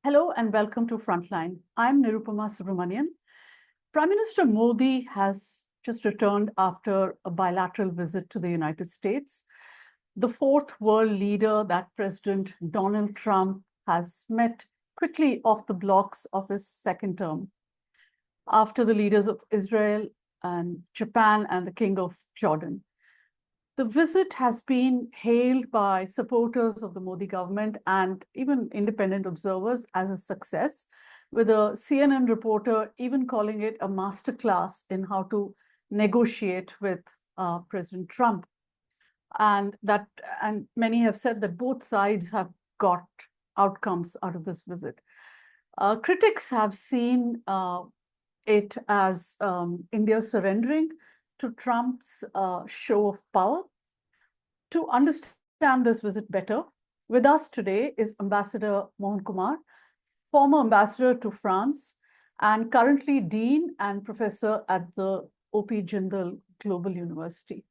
Hello and welcome to Frontline. I'm Nirupama Subramanian. Prime Minister Modi has just returned after a bilateral visit to the United States, the fourth world leader that President Donald Trump has met quickly off the blocks of his second term, after the leaders of Israel and Japan and the King of Jordan. The visit has been hailed by supporters of the Modi government and even independent observers as a success, with a CNN reporter even calling it a masterclass in how to negotiate with President Trump. And many have said that both sides have got outcomes out of this visit. Critics have seen it as India surrendering to Trump's show of power. To understand this visit better, with us today is Ambassador Mohan Kumar, former ambassador to France and currently Dean and Professor at the OP Jindal Global University.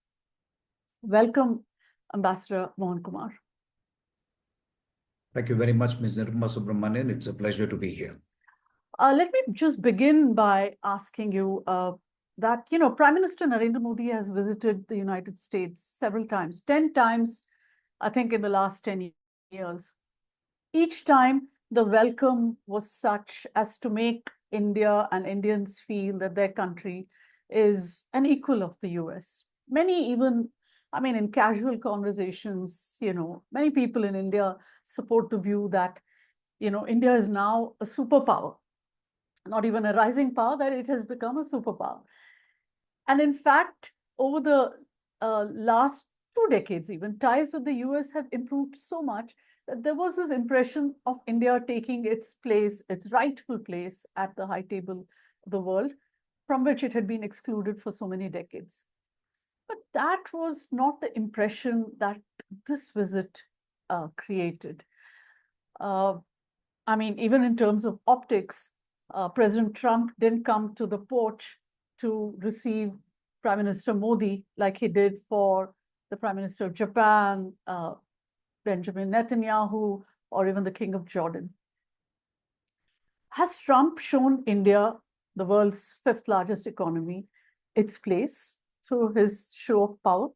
Welcome, Ambassador Mohan Kumar. Thank you very much, Ms. Nirupama Subramanian. It's a pleasure to be here. Let me just begin by asking you that, Prime Minister Narendra Modi has visited the United States several times, 10 times, I think, in the last 10 years. Each time, the welcome was such as to make India and Indians feel that their country is an equal of the US. Many even, in casual conversations, many people in India support the view that, India is now a superpower, not even a rising power, that it has become a superpower. And in fact, over the last 2 decades, even ties with the US have improved so much that there was this impression of India taking its place, its rightful place at the high table of the world, from which it had been excluded for so many decades. But that was not the impression that this visit created. Even in terms of optics, President Trump didn't come to the porch to receive Prime Minister Modi like he did for the Prime Minister of Japan, Benjamin Netanyahu, or even the King of Jordan. Has Trump shown India, the world's 5th largest economy, its place through his show of power?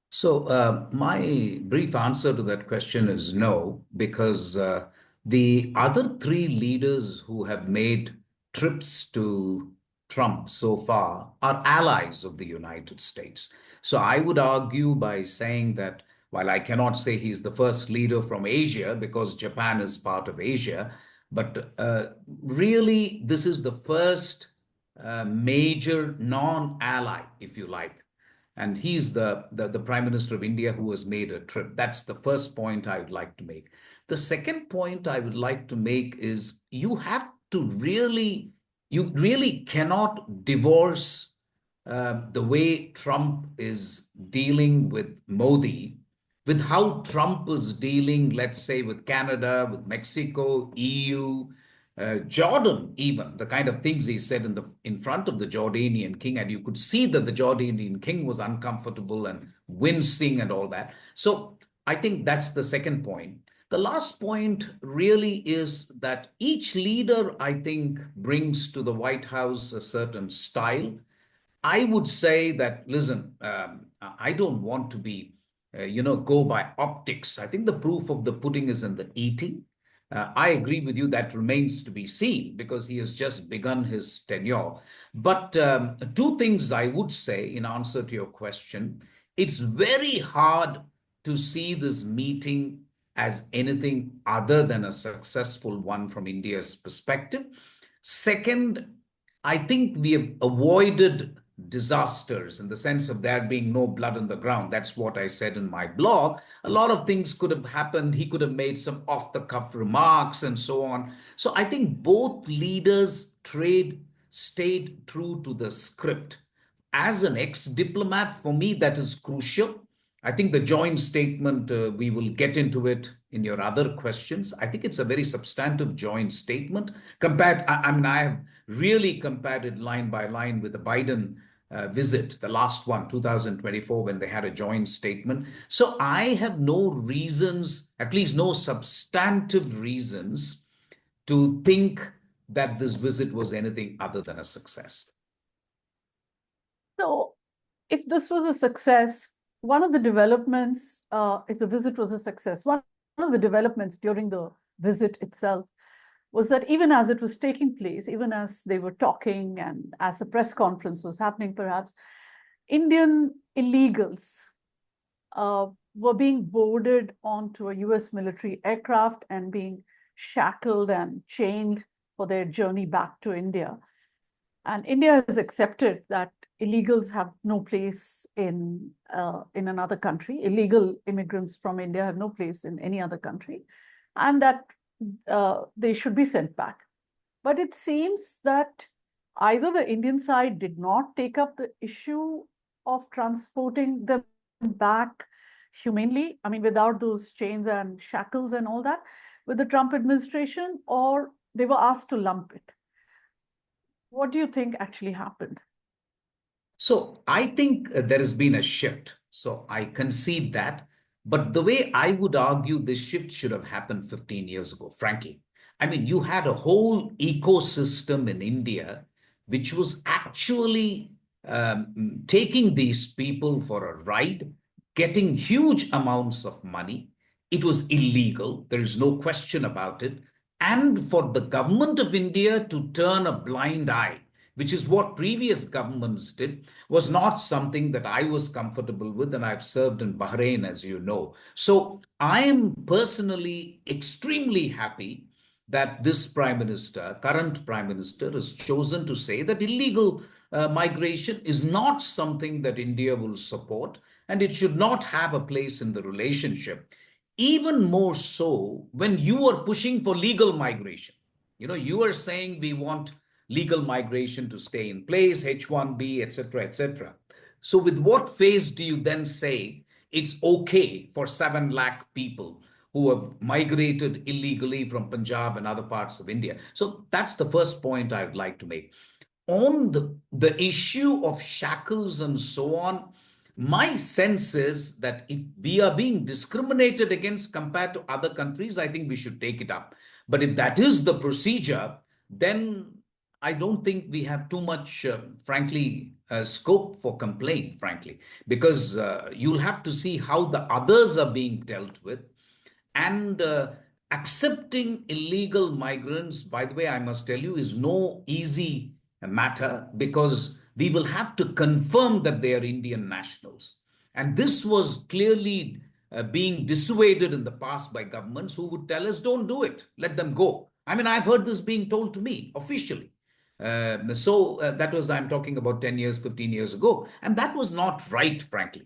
So my brief answer to that question is no, because the other 3 leaders who have made trips to Trump so far are allies of the United States. So I would argue by saying that while I cannot say he's the first leader from Asia because Japan is part of Asia, but really this is the first major non-ally, if you like. And he's the Prime Minister of India who has made a trip. That's the first point I would like to make. The second point I would like to make is you really cannot divorce the way Trump is dealing with Modi with how Trump is dealing, let's say, with Canada, with Mexico, EU, Jordan, even the kind of things he said in front of the Jordanian king, and you could see that the Jordanian king was uncomfortable and wincing and all that. So I think that's the second point. The last point really is that each leader, I think, brings to the White House a certain style. I would say that, listen, I don't want to be, go by optics. I think the proof of the pudding is in the eating. I agree with you, that remains to be seen because he has just begun his tenure. But 2 things I would say in answer to your question. It's very hard to see this meeting as anything other than a successful one from India's perspective. Second, I think we have avoided disasters in the sense of there being no blood on the ground. That's what I said in my blog. A lot of things could have happened. He could have made some off-the-cuff remarks and so on. So I think both leaders stayed true to the script. As an ex-diplomat, for me, that is crucial. I think the joint statement, we will get into it in your other questions. I think it's a very substantive joint statement. I have really compared it line by line with the Biden visit, the last one, 2024, when they had a joint statement. So I have no reasons, at least no substantive reasons, to think that this visit was anything other than a success. So, if this was a success, one of the developments, if the visit was a success, one of the developments during the visit itself was that even as it was taking place, even as they were talking and as the press conference was happening, perhaps, Indian illegals were being boarded onto a US military aircraft and being shackled and chained for their journey back to India. And India has accepted that illegals have no place in another country. Illegal immigrants from India have no place in any other country, and that they should be sent back. But it seems that either the Indian side did not take up the issue of transporting them back humanely, I mean, without those chains and shackles and all that, with the Trump administration, or they were asked to lump it. What do you think actually happened? So I think there has been a shift. So I concede that. But the way I would argue this shift should have happened 15 years ago, frankly. I mean, you had a whole ecosystem in India which was actually taking these people for a ride, getting huge amounts of money. It was illegal. There is no question about it. And for the government of India to turn a blind eye, which is what previous governments did, was not something that I was comfortable with. And I've served in Bahrain, as you know. So I am personally extremely happy that this prime minister, current prime minister, has chosen to say that illegal migration is not something that India will support, and it should not have a place in the relationship. Even more so when you are pushing for legal migration. You are saying we want legal migration to stay in place, H1B, etc., etc. So with what face do you then say it's okay for 7 lakh people who have migrated illegally from Punjab and other parts of India? So that's the first point I would like to make. On the issue of shackles and so on, my sense is that if we are being discriminated against compared to other countries, I think we should take it up. But if that is the procedure, then I don't think we have too much, frankly, scope for complaint, frankly, because you'll have to see how the others are being dealt with. And accepting illegal migrants, by the way, I must tell you, is no easy matter, because we will have to confirm that they are Indian nationals. And this was clearly being dissuaded in the past by governments who would tell us, don't do it, let them go. I mean, I've heard this being told to me officially. That was, I'm talking about 10 years, 15 years ago. And that was not right, frankly.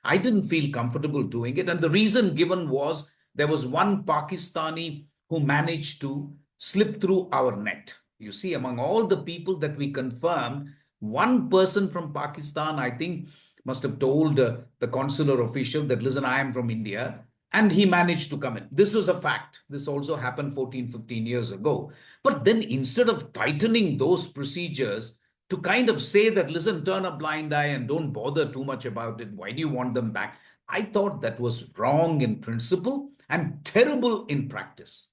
I didn't feel comfortable doing it. And the reason given was there was one Pakistani who managed to slip through our net. You see, among all the people that we confirmed, one person from Pakistan, I think, must have told the consular official that, listen, I am from India. And he managed to come in. This was a fact. This also happened 14, 15 years ago. But then instead of tightening those procedures to kind of say that, listen, turn a blind eye and don't bother too much about it, why do you want them back? I thought that was wrong in principle and terrible in practice,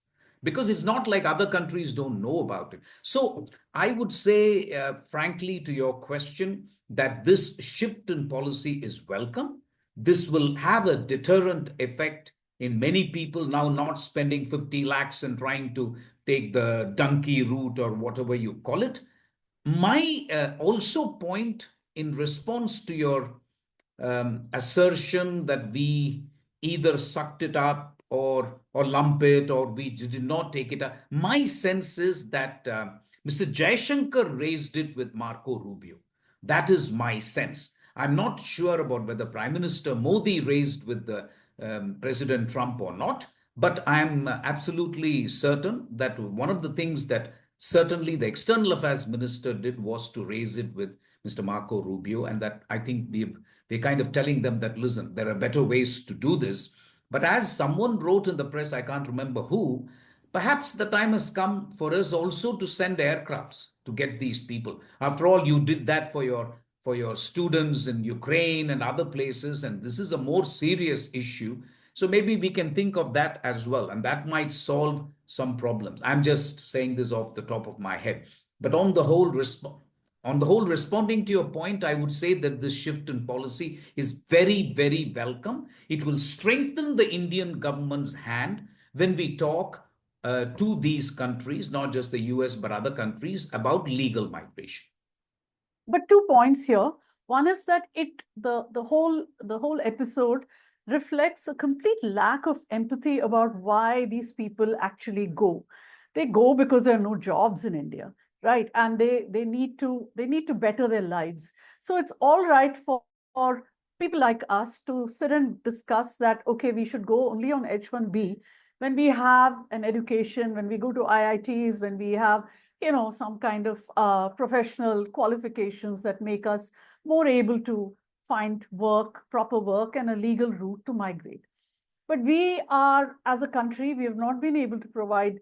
because it's not like other countries don't know about it. So I would say, frankly, to your question, that this shift in policy is welcome. This will have a deterrent effect in many people now not spending 50 lakhs and trying to take the donkey route or whatever you call it. My also point in response to your assertion that we either sucked it up or lump it, or we did not take it up. My sense is that Mr. Jaishankar raised it with Marco Rubio. That is my sense. I'm not sure about whether Prime Minister Modi raised with the President Trump or not, but I'm absolutely certain that one of the things that certainly the External Affairs Minister did was to raise it with Mr. Marco Rubio, and that I think we're kind of telling them that, listen, there are better ways to do this. But as someone wrote in the press, I can't remember who, perhaps the time has come for us also to send aircrafts to get these people. After all, you did that for your students in Ukraine and other places, and this is a more serious issue. So maybe we can think of that as well, and that might solve some problems. I'm just saying this off the top of my head. But on the whole, responding to your point, I would say that this shift in policy is very, very welcome. It will strengthen the Indian government's hand when we talk to these countries, not just the US, but other countries, about legal migration. But 2 points here. One is that the whole episode reflects a complete lack of empathy about why these people actually go. They go because there are no jobs in India, right? And they need to better their lives. So it's all right for people like us to sit and discuss that, okay, we should go only on H1B when we have an education, when we go to IITs, when we have some kind of professional qualifications that make us more able to find work, proper work, and a legal route to migrate. But we are, as a country, we have not been able to provide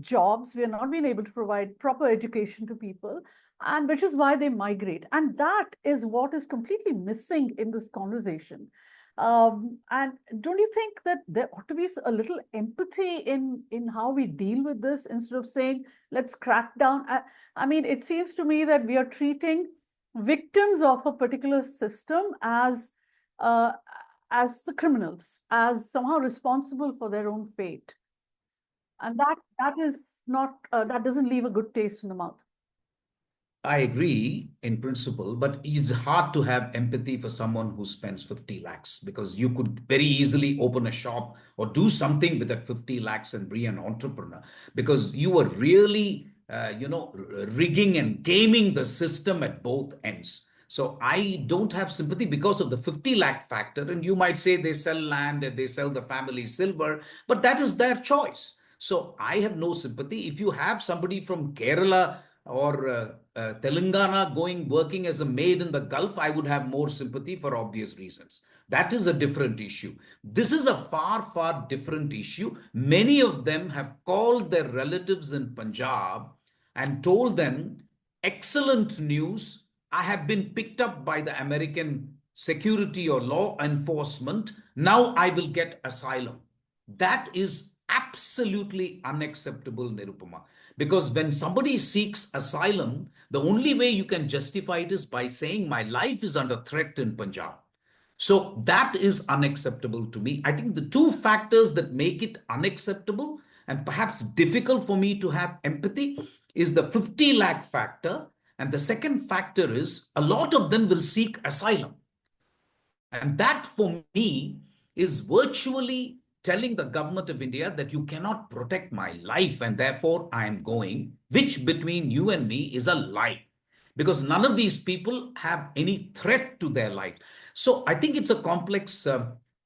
jobs. We have not been able to provide proper education to people, and which is why they migrate. And that is what is completely missing in this conversation. And don't you think that there ought to be a little empathy in how we deal with this instead of saying, let's crack down? I mean, it seems to me that we are treating victims of a particular system uh, as the criminals, as somehow responsible for their own fate. And that is not that doesn't leave a good taste in the mouth. I agree in principle, but it's hard to have empathy for someone who spends 50 lakhs, because you could very easily open a shop or do something with that 50 lakhs and be an entrepreneur, because you were really, rigging and gaming the system at both ends. So I don't have sympathy because of the 50 lakh factor. And you might say they sell land and they sell the family silver, but that is their choice. So I have no sympathy. If you have somebody from Kerala or Telangana working as a maid in the Gulf, I would have more sympathy for obvious reasons. That is a different issue. This is a far, far different issue. Many of them have called their relatives in Punjab and told them, excellent news, I have been picked up by the American security or law enforcement. Now I will get asylum. That is absolutely unacceptable, Nirupama. Because when somebody seeks asylum, the only way you can justify it is by saying, my life is under threat in Punjab. So that is unacceptable to me. I think the two factors that make it unacceptable and perhaps difficult for me to have empathy is the 50 lakh factor. And the second factor is a lot of them will seek asylum. And that for me is virtually telling the government of India that you cannot protect my life and therefore I am going, which between you and me is a lie, because none of these people have any threat to their life. So I think it's a complex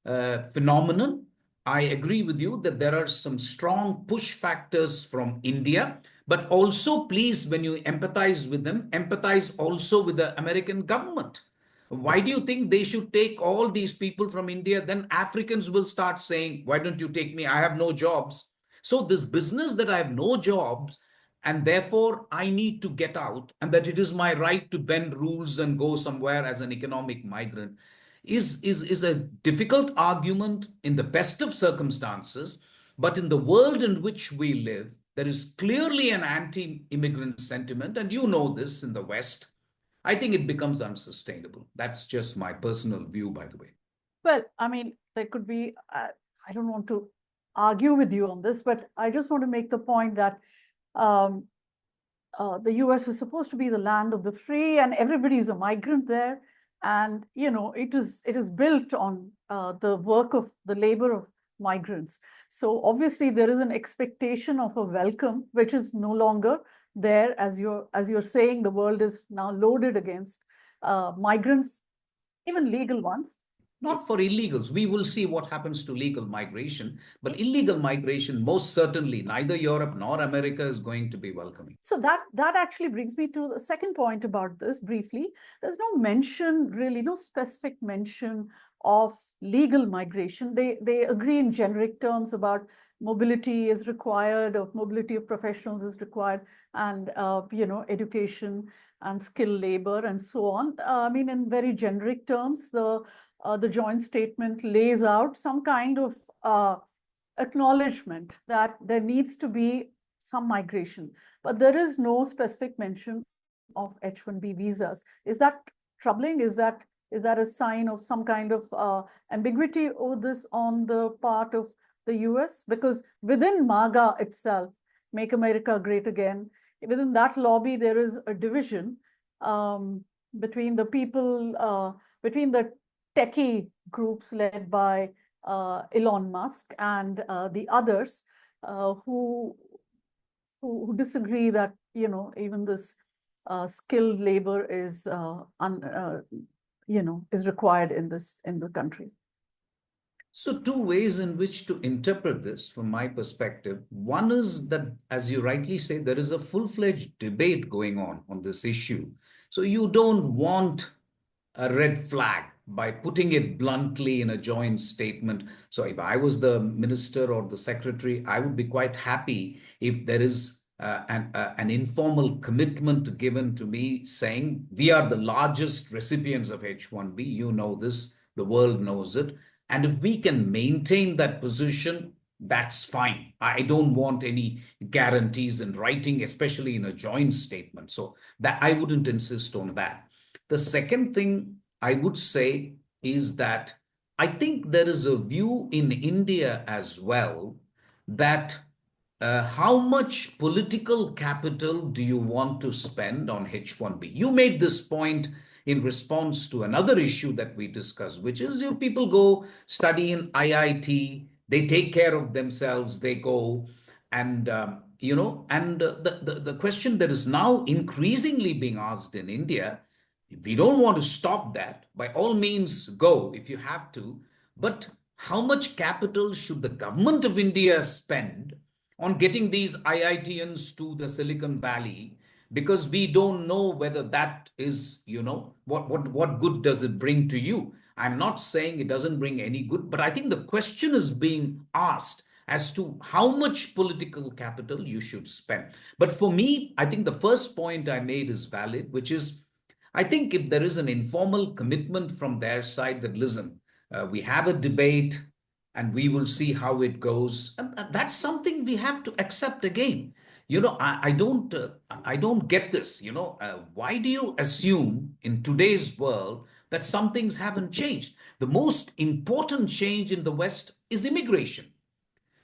phenomenon. I agree with you that there are some strong push factors from India, but also please, when you empathize with them, empathize also with the American government. Why do you think they should take all these people from India? Then Africans will start saying, why don't you take me? I have no jobs. So this business that I have no jobs and therefore I need to get out and that it is my right to bend rules and go somewhere as an economic migrant is a difficult argument in the best of circumstances. But in the world in which we live, there is clearly an anti-immigrant sentiment. And you know this in the West. I think it becomes unsustainable. That's just my personal view, by the way. Well, I mean, there could be, I don't want to argue with you on this, but I just want to make the point that um, the US is supposed to be the land of the free, and everybody is a migrant there. And it is built on the work of the labor of migrants. So obviously there is an expectation of a welcome, which is no longer there. As you're saying, the world is now loaded against migrants, even legal ones. Not for illegals. We will see what happens to legal migration. But illegal migration, most certainly, neither Europe nor America is going to be welcoming. So that actually brings me to the second point about this briefly. There's no mention, really, no specific mention of legal migration. They agree in generic terms about mobility is required, or mobility of professionals is required, and education and skilled labor and so on. I mean, in very generic terms, the the joint statement lays out some kind of acknowledgement that there needs to be some migration, but there is no specific mention of H-1B visas. Is that troubling? Is that a sign of some kind of ambiguity over this on the part of the US? Because within MAGA itself, Make America Great Again, within that lobby, there is a division between the people, between the techie groups led by Elon Musk and the others who disagree that, you know, even this skilled labor is is required in the country. So two ways in which to interpret this from my perspective. One is that, as you rightly say, there is a full-fledged debate going on this issue. So you don't want a red flag by putting it bluntly in a joint statement. So if I was the minister or the secretary, I would be quite happy if there is an informal commitment given to me saying, we are the largest recipients of H-1B. You know this, the world knows it. And if we can maintain that position, that's fine. I don't want any guarantees in writing, especially in a joint statement. So that I wouldn't insist on that. The second thing I would say is that I think there is a view in India as well that how much political capital do you want to spend on H-1B? You made this point in response to another issue that we discussed, which is people go study in IIT, they take care of themselves, they go and, the question that is now increasingly being asked in India, we don't want to stop that. By all means, go if you have to. But how much capital should the government of India spend on getting these IITians to the Silicon Valley? Because we don't know whether that is, what good does it bring to you? I'm not saying it doesn't bring any good, but I think the question is being asked as to how much political capital you should spend. But for me, I think the first point I made is valid, which is, I think if there is an informal commitment from their side that, listen, we have a debate and we will see how it goes, that's something we have to accept again. I don't get this. Why do you assume in today's world that some things haven't changed? The most important change in the West is immigration.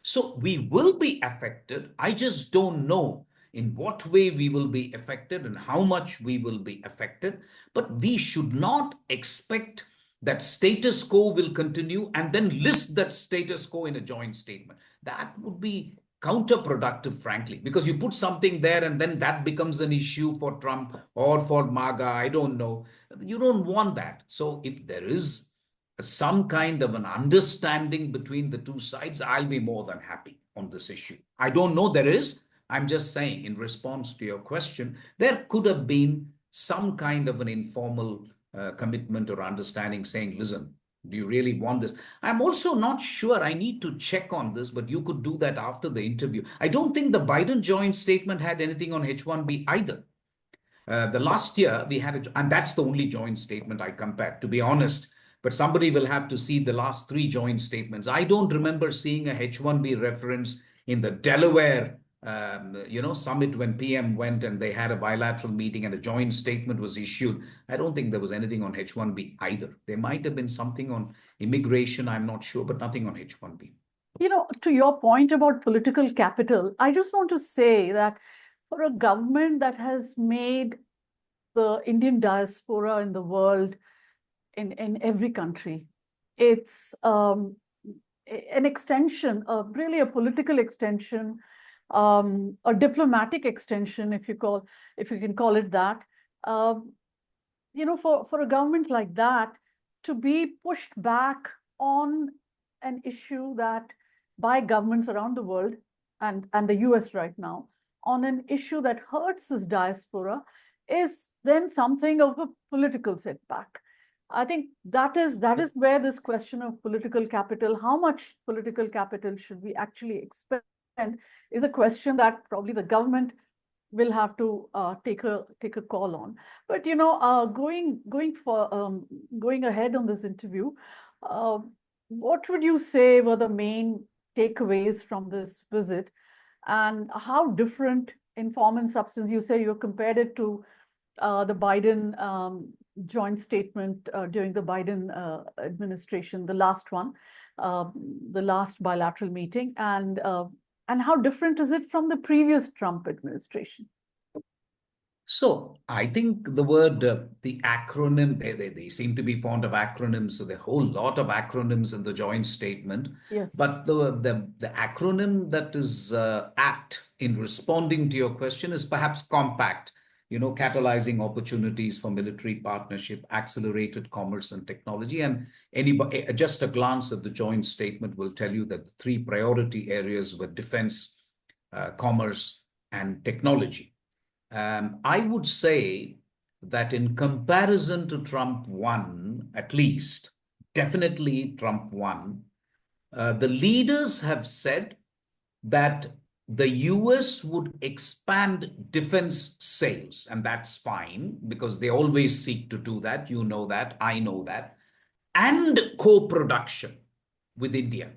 So we will be affected. I just don't know in what way we will be affected and how much we will be affected. But we should not expect that status quo will continue and then list that status quo in a joint statement. That would be counterproductive, frankly, because you put something there and then that becomes an issue for Trump or for MAGA. I don't know. You don't want that. So if there is some kind of an understanding between the two sides, I'll be more than happy on this issue. I don't know there is. I'm just saying, in response to your question, there could have been some kind of an informal commitment or understanding saying, listen, do you really want this? I'm also not sure. I need to check on this, but you could do that after the interview. I don't think the Biden joint statement had anything on H-1B either. The last year we had, and that's the only joint statement I compared, to be honest. But somebody will have to see the last three joint statements. I don't remember seeing a H-1B reference in the Delaware summit when PM went and they had a bilateral meeting and a joint statement was issued. I don't think there was anything on H-1B either. There might have been something on immigration, I'm not sure, but nothing on H-1B. To your point about political capital, I just want to say that for a government that has made the Indian diaspora in the world, in every country, it's an extension, really a political extension, a diplomatic extension, if you can call it that. For a government like that to be pushed back on an issue that by governments around the world and the US right now, on an issue that hurts this diaspora, is then something of a political setback. I think that is where this question of political capital, how much political capital should we actually expend, is a question that probably the government we'll have to take a call on. But going ahead on this interview, uh, what would you say were the main takeaways from this visit, and how different in form and substance? You say you compared it to the Biden joint statement during the Biden administration, the last one, the last bilateral meeting, and how different is it from the previous Trump administration? So I think the word, the acronym, they seem to be fond of acronyms. So there are a whole lot of acronyms in the joint statement. Yes. But the acronym that is apt in responding to your question is perhaps compact, catalyzing opportunities for military partnership, accelerated commerce and technology. And anybody, just a glance at the joint statement will tell you that the three priority areas were defense, commerce, and technology. I would say that in comparison to Trump 1, at least, definitely Trump 1, the leaders have said that the US would expand defense sales, and that's fine because they always seek to do that. You know that, I know that, and co-production with India.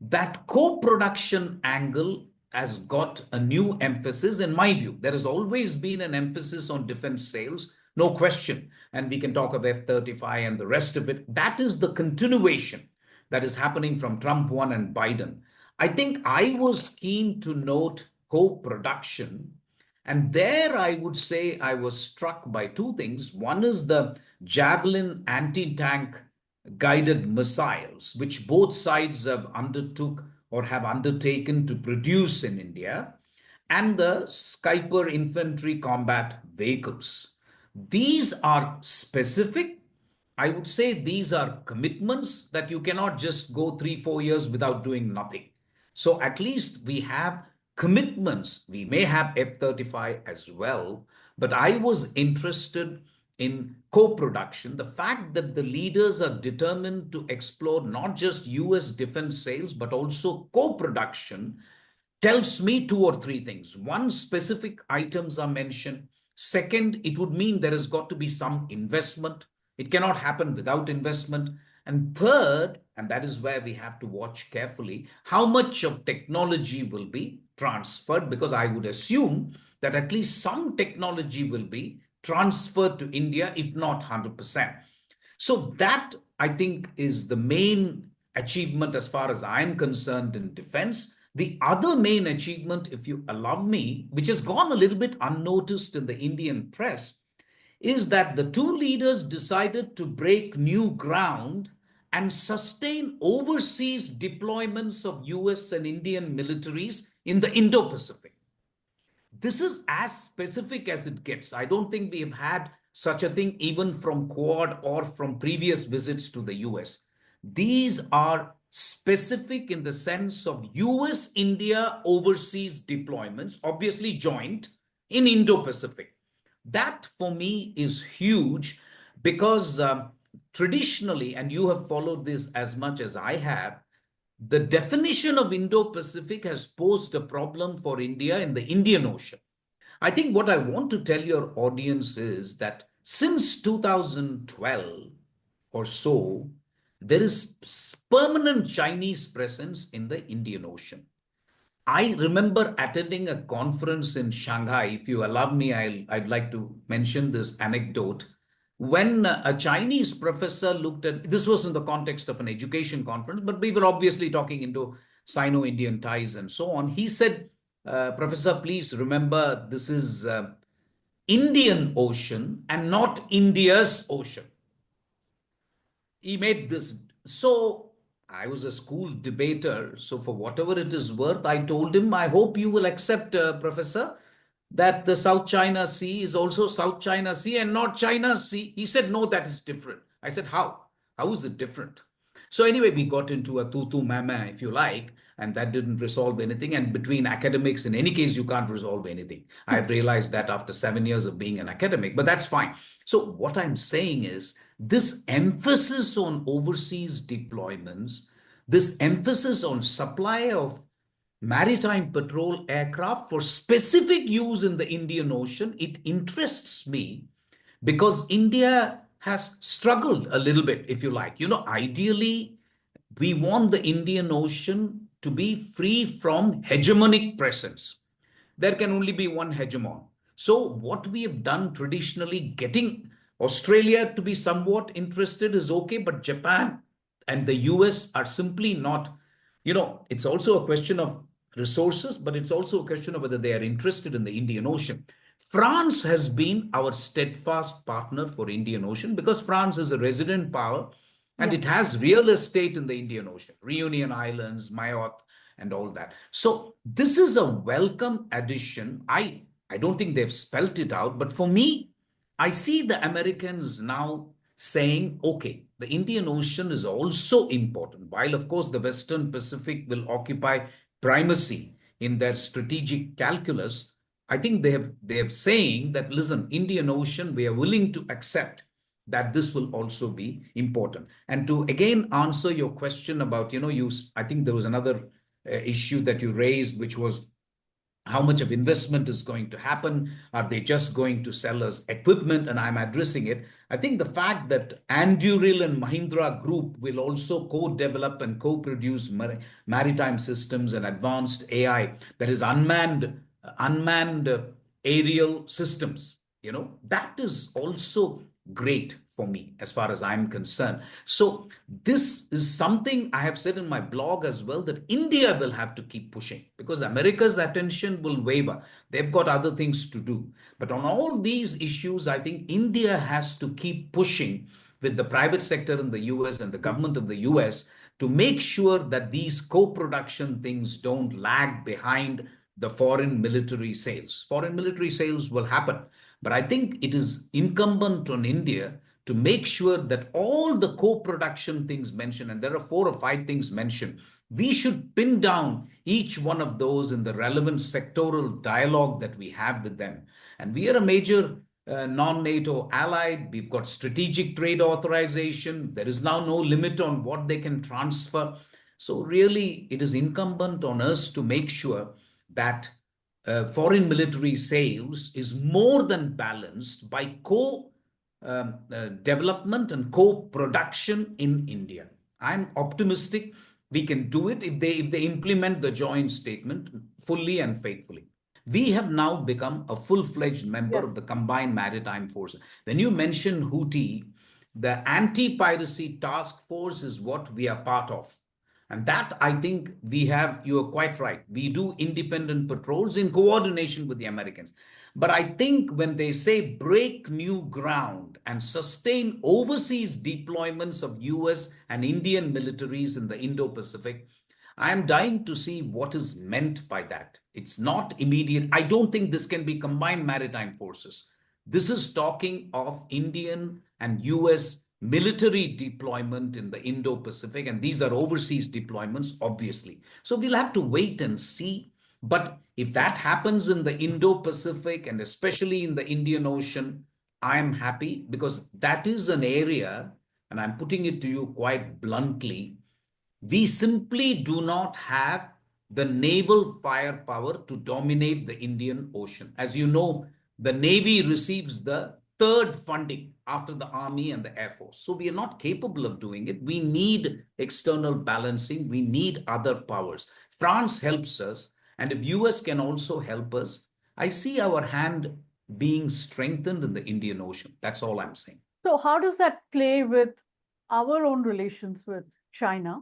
That co-production angle has got a new emphasis in my view. There has always been an emphasis on defense sales, no question. And we can talk of F-35 and the rest of it. That is the continuation that is happening from Trump 1 and Biden. I think I was keen to note co-production. And there I would say I was struck by two things. One is the Javelin anti-tank guided missiles, which both sides have undertook or have undertaken to produce in India, and the Sniper infantry combat vehicles. These are specific. I would say these are commitments that you cannot just go 3, 4 years without doing nothing. So at least we have commitments. We may have F-35 as well, but I was interested in co-production, the fact that the leaders are determined to explore not just US defense sales, but also co-production, tells me two or three things. One, specific items are mentioned. Second, it would mean there has got to be some investment. It cannot happen without investment. And third, and that is where we have to watch carefully, how much of technology will be transferred, because I would assume that at least some technology will be transferred to India, if not 100%. So that, I think, is the main achievement as far as I'm concerned in defense. The other main achievement, if you allow me, which has gone a little bit unnoticed in the Indian press, is that the two leaders decided to break new ground and sustain overseas deployments of US and Indian militaries in the Indo-Pacific. This is as specific as it gets. I don't think we have had such a thing even from Quad or from previous visits to the US. These are specific in the sense of US-India overseas deployments, obviously joint in Indo-Pacific. That for me is huge because traditionally, and you have followed this as much as I have, the definition of Indo-Pacific has posed a problem for India in the Indian Ocean. I think what I want to tell your audience is that since 2012 or so, there is permanent Chinese presence in the Indian Ocean. I remember attending a conference in Shanghai. If you allow me, I'd like to mention this anecdote. When a Chinese professor looked at, this was in the context of an education conference, but we were obviously talking Indo-Sino-Indian ties and so on. He said, Professor, please remember this is Indian Ocean and not India's ocean. He made this. So I was a school debater. So for whatever it is worth, I told him, I hope you will accept, Professor, that the South China Sea is also South China Sea and not China Sea. He said, no, that is different. I said, how? How is it different? So anyway, we got into a tutu mama, if you like, and that didn't resolve anything. And between academics, in any case, you can't resolve anything. I've realized that after 7 years of being an academic, but that's fine. So what I'm saying is this emphasis on overseas deployments, this emphasis on supply of maritime patrol aircraft for specific use in the Indian Ocean, it interests me because India has struggled a little bit, if you like. Ideally, we want the Indian Ocean to be free from hegemonic presence. There can only be one hegemon. So, what we have done traditionally, getting Australia to be somewhat interested is okay, but Japan and the US are simply not. It's also a question of resources, but it's also a question of whether they are interested in the Indian Ocean. France has been our steadfast partner for Indian Ocean because France is a resident power and Yeah. it has real estate in the Indian Ocean, Reunion Islands, Mayotte, and all that. So this is a welcome addition. I don't think they've spelt it out, but for me, I see the Americans now saying, okay, the Indian Ocean is also important. While, of course, the Western Pacific will occupy primacy in their strategic calculus, I think they have saying that, listen, Indian Ocean, we are willing to accept that this will also be important. And to again answer your question about, I think there was another issue that you raised, which was how much of investment is going to happen? Are they just going to sell us equipment? And I'm addressing it. I think the fact that Anduril and Mahindra Group will also co-develop and co-produce maritime systems and advanced AI, that is unmanned aerial systems, that is also great for me as far as I'm concerned. So this is something I have said in my blog as well, that India will have to keep pushing because America's attention will waver. They've got other things to do. But on all these issues, I think India has to keep pushing with the private sector in the US and the government of the US to make sure that these co-production things don't lag behind the foreign military sales. Foreign military sales will happen. But I think it is incumbent on India to make sure that all the co-production things mentioned, and there are 4 or 5 things mentioned, we should pin down each one of those in the relevant sectoral dialogue that we have with them. And we are a major non-NATO ally. We've got strategic trade authorization. There is now no limit on what they can transfer. So really, it is incumbent on us to make sure that foreign military sales is more than balanced by development and co-production in India. I'm optimistic we can do it if they implement the joint statement fully and faithfully. We have now become a full-fledged member of Yes. the Combined Maritime Force. When you mention Houthi, the anti-piracy task force is what we are part of. And that I think you are quite right. We do independent patrols in coordination with the Americans. But I think when they say break new ground and sustain overseas deployments of US and Indian militaries in the Indo-Pacific, I am dying to see what is meant by that. It's not immediate. I don't think this can be combined maritime forces. This is talking of Indian and US military deployment in the Indo-Pacific, and these are overseas deployments, obviously. So we'll have to wait and see. But if that happens in the Indo-Pacific and especially in the Indian Ocean, I'm happy because that is an area, and I'm putting it to you quite bluntly, we simply do not have the naval firepower to dominate the Indian Ocean. As you know, the Navy receives the third funding after the Army and the Air Force. So we are not capable of doing it. We need external balancing. We need other powers. France helps us. And if US can also help us, I see our hand being strengthened in the Indian Ocean. That's all I'm saying. So how does that play with our own relations with China,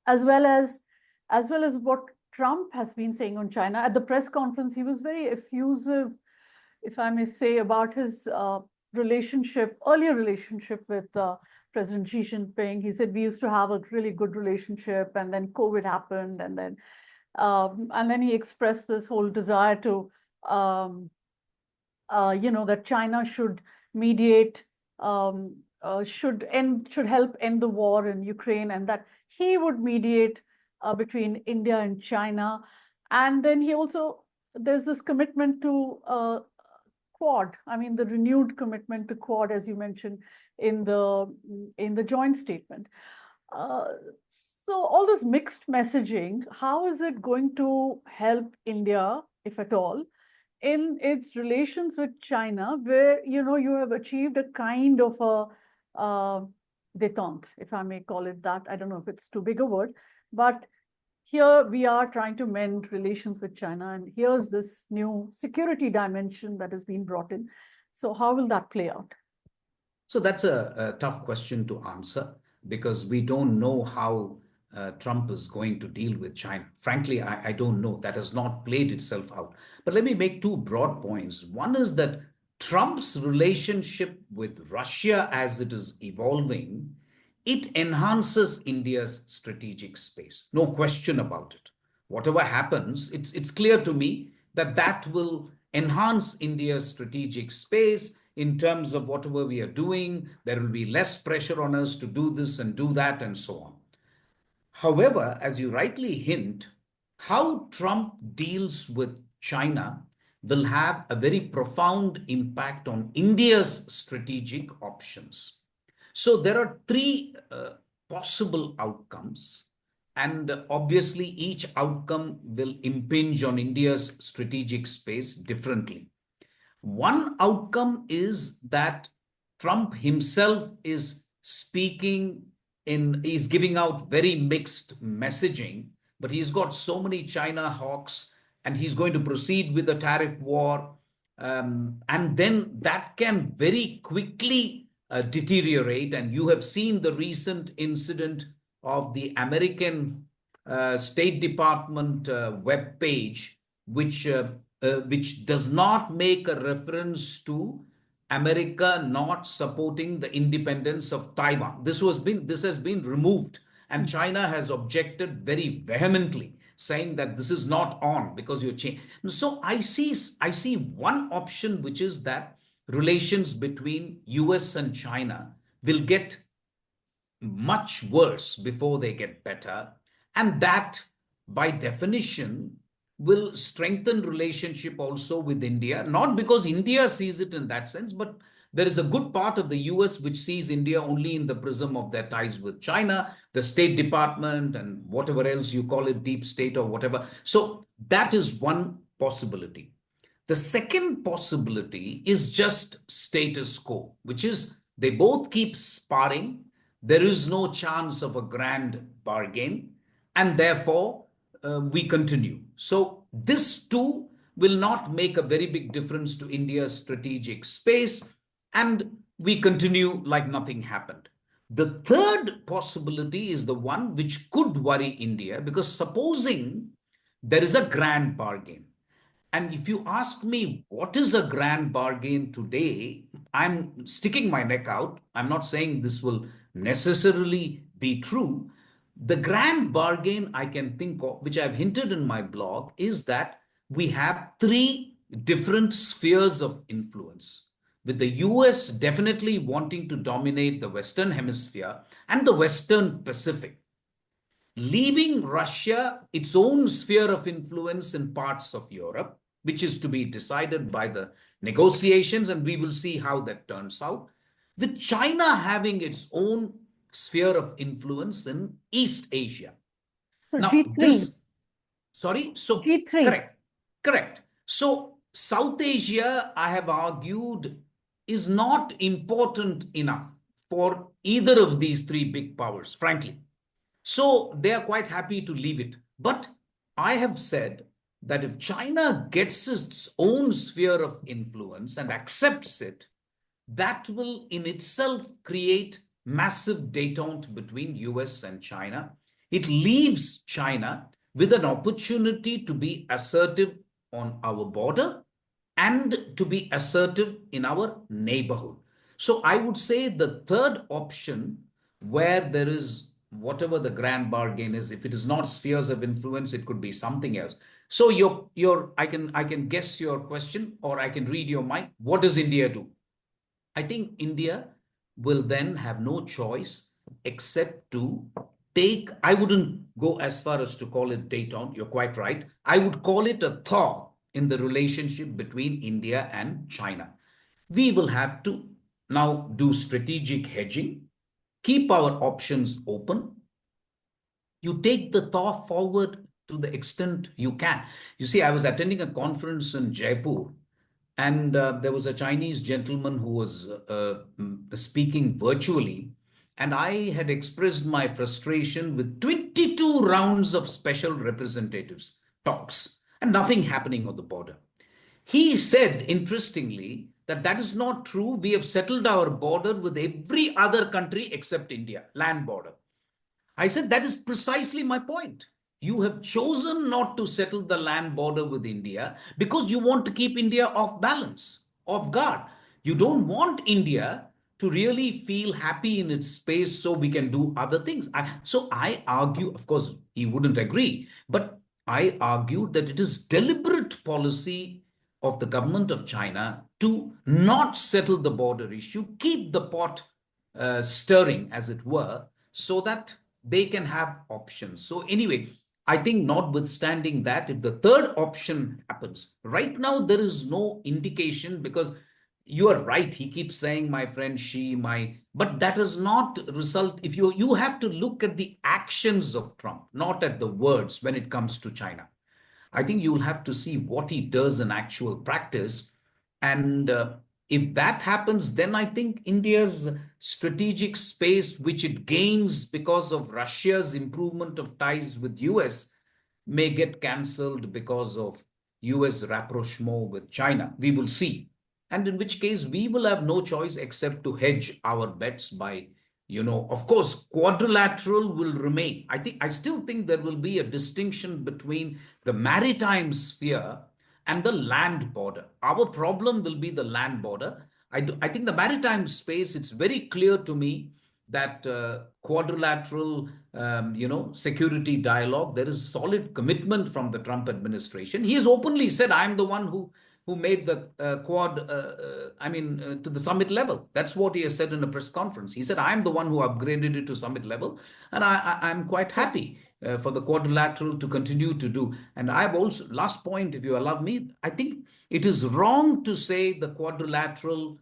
as well as what Trump has been saying on China? At the press conference, he was very effusive, if I may say, about his earlier relationship with President Xi Jinping. He said we used to have a really good relationship, and then COVID happened, and then he expressed this whole desire to, that China should mediate, should help end the war in Ukraine, and that he would mediate between India and China. And then there's this commitment to Quad. I mean, the renewed commitment to Quad, as you mentioned in the joint statement. So all this mixed messaging, how is it going to help India, if at all, in its relations with China, where you have achieved a kind of a détente, if I may call it that. I don't know if it's too big a word, but here we are trying to mend relations with China, and here's this new security dimension that has been brought in. So how will that play out? So that's a tough question to answer because we don't know how Trump is going to deal with China. Frankly, I don't know. That has not played itself out. But let me make two broad points. One is that Trump's relationship with Russia as it is evolving, it enhances India's strategic space. No question about it. Whatever happens, it's clear to me that that will enhance India's strategic space in terms of whatever we are doing. There will be less pressure on us to do this and do that and so on. However, as you rightly hint, how Trump deals with China will have a very profound impact on India's strategic options. So there are three possible outcomes, and obviously each outcome will impinge on India's strategic space differently. One outcome is that Trump himself is speaking is giving out very mixed messaging, but he's got so many China hawks and he's going to proceed with the tariff war. And then that can very quickly deteriorate. And you have seen the recent incident of the American State Department web page, which does not make a reference to America not supporting the independence of Taiwan. This has been removed, and China has objected very vehemently, saying that this is not on because you're changing. So I see one option, which is that relations between US and China will get much worse before they get better, and that by definition will strengthen relationship also with India, not because India sees it in that sense, but there is a good part of the US which sees India only in the prism of their ties with China, the State Department, and whatever else you call it, deep state or whatever. So that is one possibility. The second possibility is just status quo, which is they both keep sparring. There is no chance of a grand bargain, and therefore we continue. So this too will not make a very big difference to India's strategic space, and we continue like nothing happened. The third possibility is the one which could worry India, because supposing there is a grand bargain, and if you ask me what is a grand bargain today, I'm sticking my neck out. I'm not saying this will necessarily be true. The grand bargain I can think of, which I've hinted in my blog, is that we have three different spheres of influence, with the US definitely wanting to dominate the Western Hemisphere and the Western Pacific, leaving Russia its own sphere of influence in parts of Europe, which is to be decided by the negotiations, and we will see how that turns out, with China having its own sphere of influence in East Asia. So Now, G3. So G3. correct. So South Asia, I have argued, is not important enough for either of these three big powers, frankly. So they are quite happy to leave it. But I have said that if China gets its own sphere of influence and accepts it, that will in itself create massive detente between US and China. It leaves China with an opportunity to be assertive on our border and to be assertive in our neighborhood. So I would say the third option, where there is whatever the grand bargain is, if it is not spheres of influence, it could be something else. So I can guess your question, or I can read your mind. What does India do? I think India will then have no choice except to take, I wouldn't go as far as to call it détente, you're quite right. I would call it a thaw in the relationship between India and China. We will have to now do strategic hedging, keep our options open. You take the thought forward to the extent you can. You see, I was attending a conference in Jaipur, and there was a Chinese gentleman who was speaking virtually. And I had expressed my frustration with 22 rounds of special representatives talks and nothing happening on the border. He said, interestingly, that that is not true. We have settled our border with every other country except India, land border. I said, that is precisely my point. You have chosen not to settle the land border with India because you want to keep India off balance, off guard. You don't want India to really feel happy in its space so we can do other things. So I argue, of course, he wouldn't agree, but I argued that it is deliberate policy of the government of China to not settle the border issue, keep the pot stirring, as it were, so that they can have options. So, anyway, I think notwithstanding that, if the third option happens, right now there is no indication because you are right. He keeps saying, my friend, but that does not result. If you have to look at the actions of Trump, not at the words when it comes to China. I think you'll have to see what he does in actual practice. And if that happens, then I think India's strategic space, which it gains because of Russia's improvement of ties with US, may get cancelled because of US rapprochement with China. We will see. And in which case, we will have no choice except to hedge our bets by, of course, quadrilateral will remain. I still think there will be a distinction between the maritime sphere and the land border. Our problem will be the land border. I think the maritime space, it's very clear to me that quadrilateral, security dialogue, there is solid commitment from the Trump administration. He has openly said, I'm the one who made the Quad, to the summit level. That's what he has said in a press conference. He said, I'm the one who upgraded it to summit level. And I'm quite happy for the quadrilateral to continue to do. And I've also, last point, if you allow me, I think it is wrong to say the quadrilateral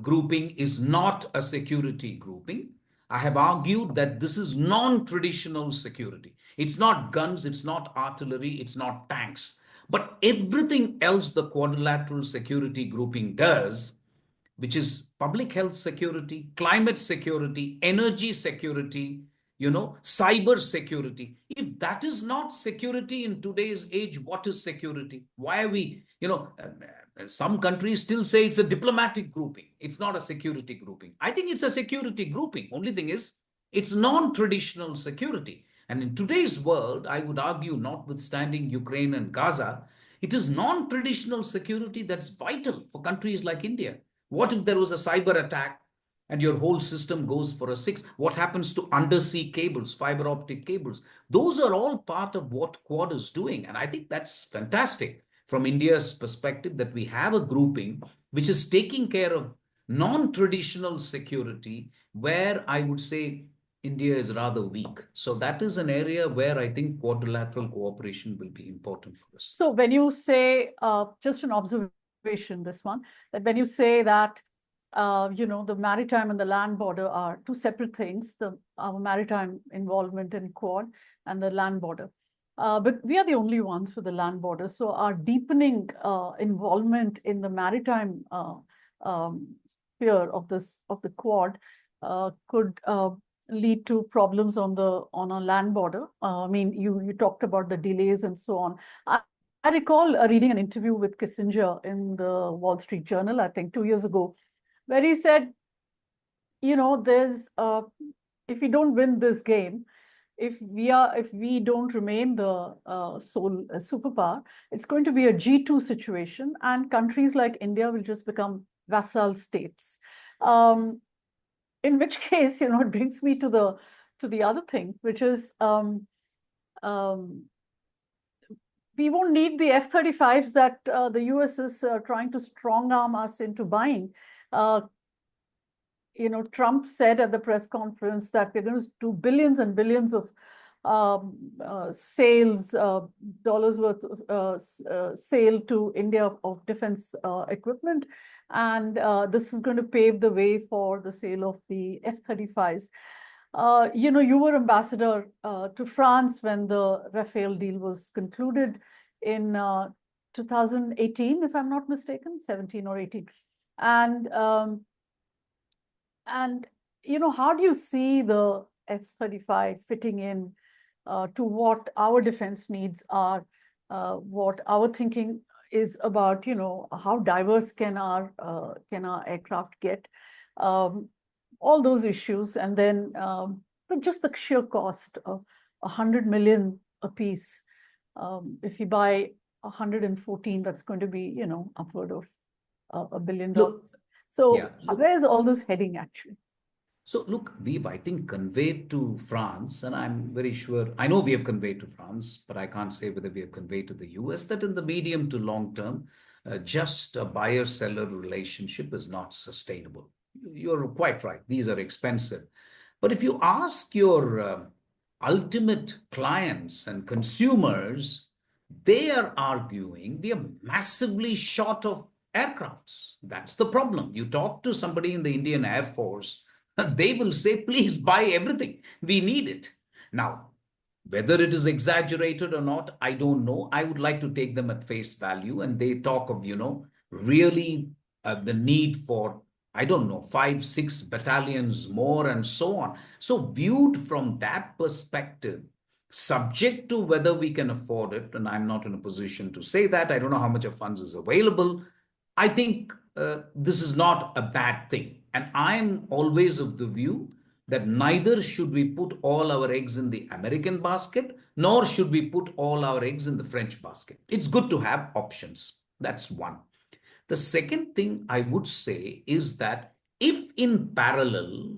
grouping is not a security grouping. I have argued that this is non-traditional security. It's not guns, it's not artillery, it's not tanks. But everything else the quadrilateral security grouping does, which is public health security, climate security, energy security, cyber security. If that is not security in today's age, what is security? Why are we, some countries still say it's a diplomatic grouping. It's not a security grouping. I think it's a security grouping. Only thing is, it's non-traditional security. And in today's world, I would argue, notwithstanding Ukraine and Gaza, it is non-traditional security that's vital for countries like India. What if there was a cyber attack and your whole system goes for a six? What happens to undersea cables, fiber optic cables? Those are all part of what Quad is doing. And I think that's fantastic from India's perspective that we have a grouping which is taking care of non-traditional security where I would say India is rather weak. So that is an area where I think quadrilateral cooperation will be important for us. So when you say, just an observation, this one, that when you say that, the maritime and the land border are two separate things, our maritime involvement in Quad and the land border. But we are the only ones with the land border. So our deepening involvement in the maritime sphere of the Quad could lead to problems on a land border. I mean, you talked about the delays and so on. I recall reading an interview with Kissinger in the Wall Street Journal, I think 2 years ago, where he said, there's if we don't win this game, if we don't remain the sole superpower, it's going to be a G2 situation, and countries like India will just become vassal states. In which case, it brings me to the other thing, which is we won't need the F-35s that the US is trying to strong arm us into buying. Trump said at the press conference that we're going to do billions and billions of sales, dollars worth of sale to India of defense equipment. And this is going to pave the way for the sale of the F-35s. You were ambassador to France when the Rafale deal was concluded in 2018, if I'm not mistaken, 17 or 18. And how do you see the F-35 fitting in to what our defense needs are, what our thinking is about, how diverse can our aircraft get, all those issues, and then but just the sheer cost of 100 million a piece. If you buy 114, that's going to be, upward of $1 billion. Look, So yeah, look, where's all this heading actually? so look, we've, I think, conveyed to France, and I'm very sure, I know we have conveyed to France, but I can't say whether we have conveyed to the US that in the medium to long term, just a buyer-seller relationship is not sustainable. You're quite right. These are expensive. But if you ask your ultimate clients and consumers, they are arguing we are massively short of aircrafts. That's the problem. You talk to somebody in the Indian Air Force, they will say, please buy everything. We need it. Now, whether it is exaggerated or not, I don't know. I would like to take them at face value. And they talk of, really the need for, I don't know, 5, 6 battalions more and so on. So viewed from that perspective, subject to whether we can afford it, and I'm not in a position to say that, I don't know how much of funds is available. I think this is not a bad thing. And I'm always of the view that neither should we put all our eggs in the American basket, nor should we put all our eggs in the French basket. It's good to have options. That's one. The second thing I would say is that if in parallel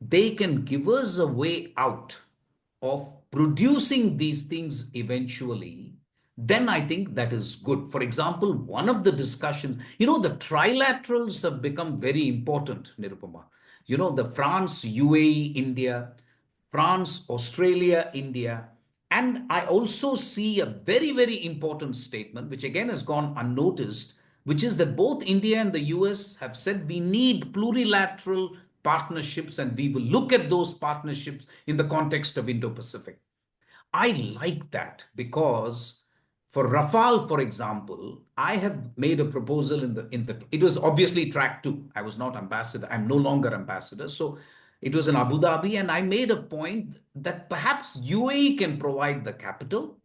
they can give us a way out of producing these things eventually, then I think that is good. For example, one of the discussions, the trilaterals have become very important, Nirupama. The France, UAE, India, France, Australia, India. And I also see a very, very important statement, which again has gone unnoticed, which is that both India and the US have said we need plurilateral partnerships and we will look at those partnerships in the context of Indo-Pacific. I like that because for Rafale, for example, I have made a proposal it was obviously track two. I was not ambassador. I'm no longer ambassador. So it was in Abu Dhabi. And I made a point that perhaps UAE can provide the capital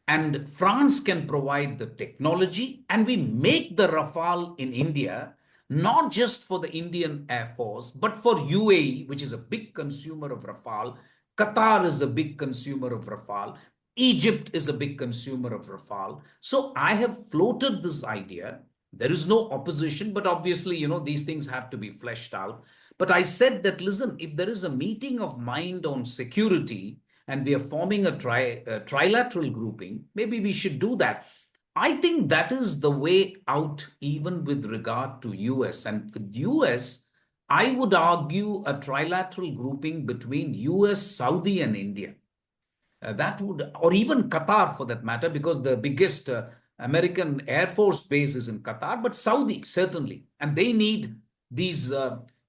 and France can provide the technology, and we make the Rafale in India, not just for the Indian Air Force, but for UAE, which is a big consumer of Rafale. Qatar is a big consumer of Rafale. Egypt is a big consumer of Rafale. So I have floated this idea. There is no opposition, but obviously, these things have to be fleshed out. But I said that, listen, if there is a meeting of mind on security, and we are forming a trilateral grouping, maybe we should do that. I think that is the way out, even with regard to US. And with US, I would argue a trilateral grouping between US, Saudi, and India. That would, or even Qatar for that matter, because the biggest American Air Force base is in Qatar, but Saudi certainly, and they need these,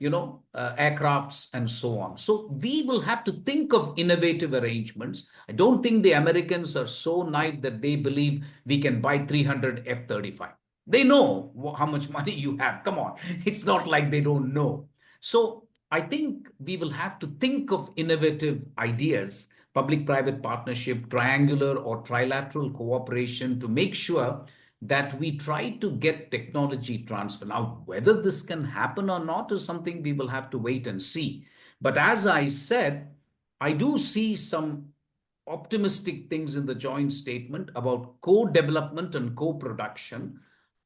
aircrafts and so on. So we will have to think of innovative arrangements. I don't think the Americans are so naive that they believe we can buy 300 F-35. They know how much money you have. Come on, it's not like they don't know. So I think we will have to think of innovative ideas, public-private partnership, triangular or trilateral cooperation to make sure that we try to get technology transfer. Now, whether this can happen or not is something we will have to wait and see. But as I said, I do see some optimistic things in the joint statement about co-development and co-production.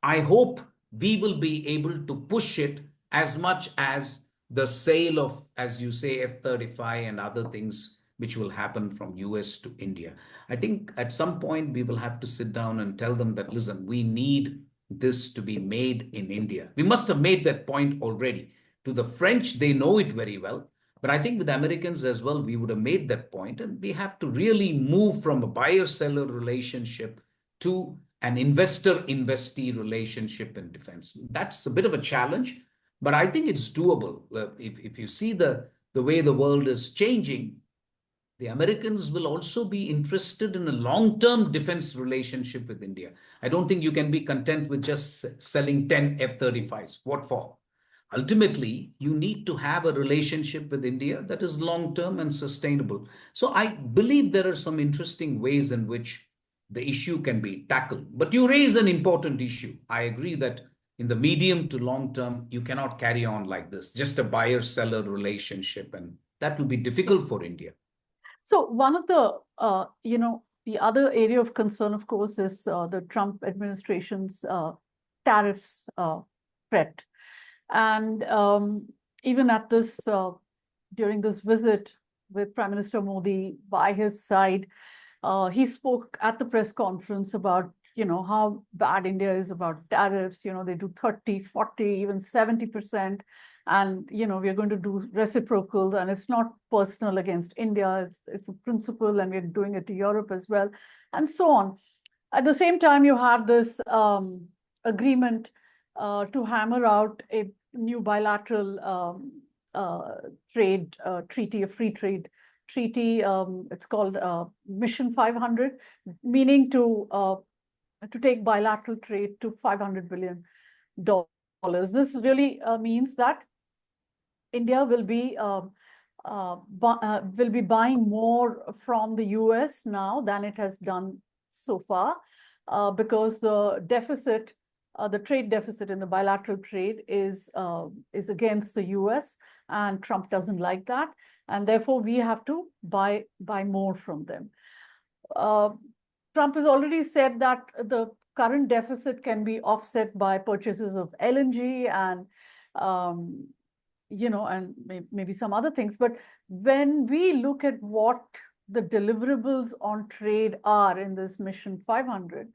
I hope we will be able to push it as much as the sale of, as you say, F-35 and other things which will happen from US to India. I think at some point we will have to sit down and tell them that, listen, we need this to be made in India. We must have made that point already. To the French, they know it very well. But I think with Americans as well, we would have made that point, and we have to really move from a buyer-seller relationship to an investor-investee relationship in defense. That's a bit of a challenge, but I think it's doable. If you see the the way the world is changing, the Americans will also be interested in a long-term defense relationship with India. I don't think you can be content with just selling 10 F-35s. What for? Ultimately, you need to have a relationship with India that is long-term and sustainable. So I believe there are some interesting ways in which the issue can be tackled. But you raise an important issue. I agree that in the medium to long term, you cannot carry on like this, just a buyer-seller relationship, and that will be difficult for India. So one of the, the other area of concern, of course, is the Trump administration's tariffs threat. And even at this, during this visit with Prime Minister Modi by his side, he spoke at the press conference about, how bad India is about tariffs. They do 30, 40, even 70%. And, we're going to do reciprocal, and it's not personal against India. It's a principle, and we're doing it to Europe as well, and so on. At the same time, you have this agreement to hammer out a new bilateral trade treaty, a free trade treaty. It's called Mission 500, meaning to take bilateral trade to $500 billion. This really means that India will be buying more from the US now than it has done so far, because the deficit, the trade deficit in the bilateral trade is against the US, and Trump doesn't like that, and therefore we have to buy more from them. Trump has already said that the current deficit can be offset by purchases of LNG and and maybe some other things. But when we look at what the deliverables on trade are in this Mission 500,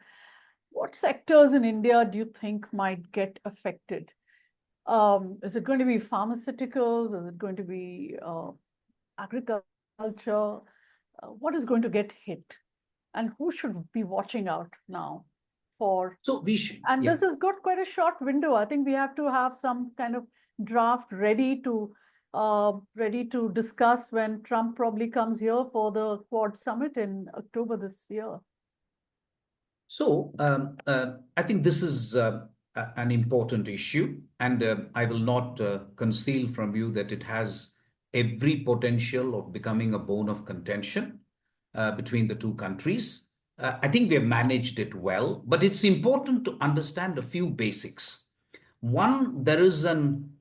what sectors in India do you think might get affected? Is it going to be pharmaceuticals? Is it going to be agriculture? What is going to get hit? And who should be watching out now for? So we should. And this has got quite a short window. I think we have to have some kind of draft ready to discuss when Trump probably comes here for the Quad Summit in October this year. So I think this is an important issue, and I will not conceal from you that it has every potential of becoming a bone of contention between the two countries. I think we have managed it well, but it's important to understand a few basics. One, there is an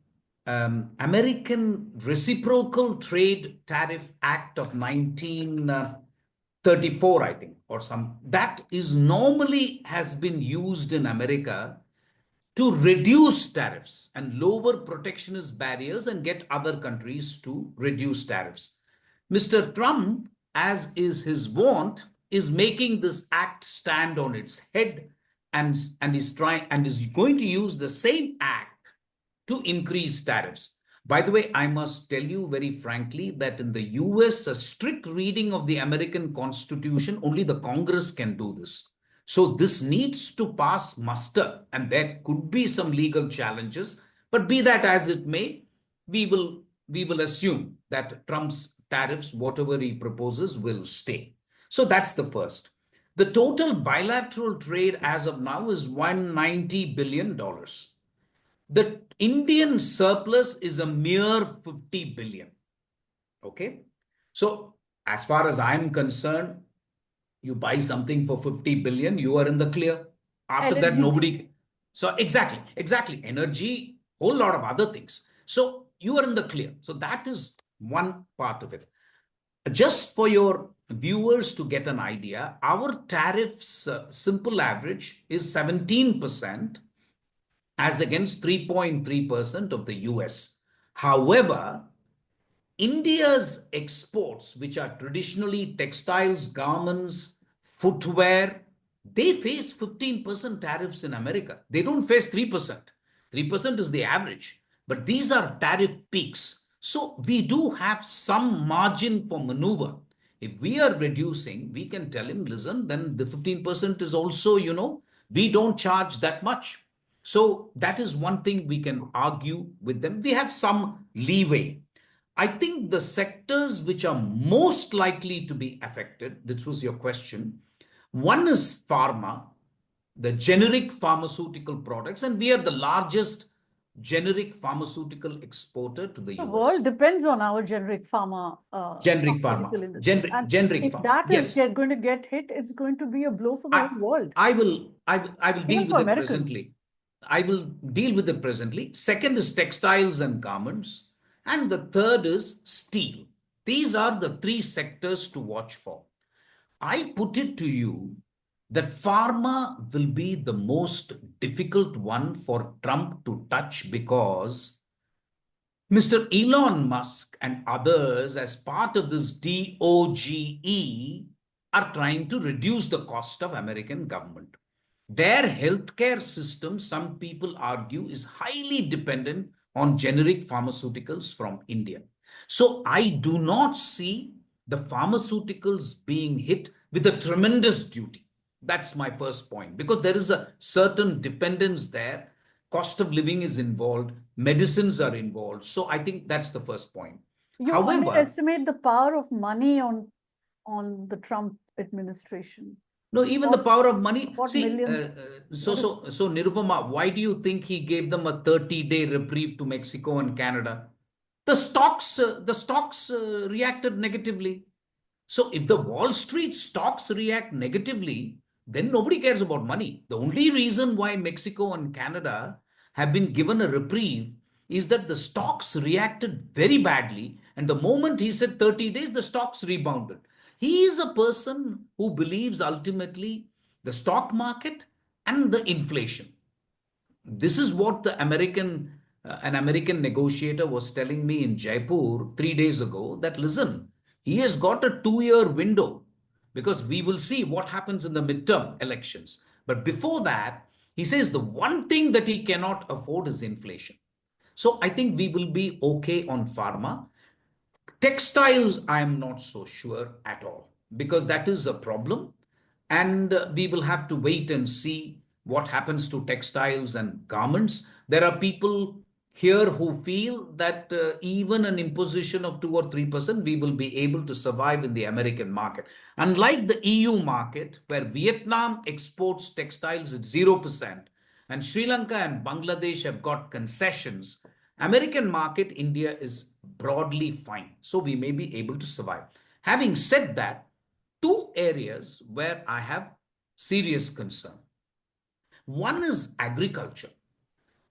American Reciprocal Trade Tariff Act of 1934, I think, or some, that is normally has been used in America to reduce tariffs and lower protectionist barriers and get other countries to reduce tariffs. Mr. Trump, as is his wont, is making this act stand on its head and is going to use the same act to increase tariffs. By the way, I must tell you very frankly that in the US, a strict reading of the American Constitution, only the Congress can do this. So this needs to pass muster, and there could be some legal challenges, but be that as it may, we will assume that Trump's tariffs, whatever he proposes, will stay. So that's the first. The total bilateral trade as of now is $190 billion. The Indian surplus is a mere 50 billion. Okay. So as far as I'm concerned, you buy something for 50 billion, you are in the clear. After that, nobody. So exactly. Energy, whole lot of other things. So you are in the clear. So that is one part of it. Just for your viewers to get an idea, our tariffs, simple average is 17%. As against 3.3% of the US. However, India's exports, which are traditionally textiles, garments, footwear, they face 15% tariffs in America. They don't face 3%. 3% is the average, but these are tariff peaks. So we do have some margin for maneuver. If we are reducing, we can tell him, listen, then the 15% is also, we don't charge that much. So that is one thing we can argue with them. We have some leeway. I think the sectors which are most likely to be affected, this was your question. One is pharma, the generic pharmaceutical products, and we are the largest generic pharmaceutical exporter to the The US. world depends on our generic Generic pharmaceutical pharma, industry. And generic if pharma. that is Yes, going to get hit, it's going to be a blow for the I, whole world, I will deal even with for it Americans. presently. I will deal with it presently. Second is textiles and garments. And the third is steel. These are the three sectors to watch for. I put it to you that pharma will be the most difficult one for Trump to touch because Mr. Elon Musk and others, as part of this DOGE, are trying to reduce the cost of American government. Their healthcare system, some people argue, is highly dependent on generic pharmaceuticals from India. So I do not see the pharmaceuticals being hit with a tremendous duty. That's my first point, because there is a certain dependence there. Cost of living is involved, medicines are involved. So I think that's the first point. You However, underestimate the power of money on the Trump administration. no, even the What power of money. what See, millions? so What is so so Nirupama, why do you think he gave them a 30-day reprieve to Mexico and Canada? The stocks reacted negatively. So if the Wall Street stocks react negatively, then nobody cares about money. The only reason why Mexico and Canada have been given a reprieve is that the stocks reacted very badly. And the moment he said 30 days, the stocks rebounded. He is a person who believes ultimately the stock market and the inflation. This is what an American negotiator was telling me in Jaipur 3 days ago, that listen, he has got a 2 year window because we will see what happens in the midterm elections. But before that, he says the one thing that he cannot afford is inflation. So I think we will be okay on pharma. Textiles, I am not so sure at all because that is a problem. And we will have to wait and see what happens to textiles and garments. There are people here who feel that even an imposition of 2 or 3%, we will be able to survive in the American market. Unlike the EU market, where Vietnam exports textiles at 0%, and Sri Lanka and Bangladesh have got concessions, American market, India is broadly fine. So we may be able to survive. Having said that, two areas where I have serious concern. One is agriculture,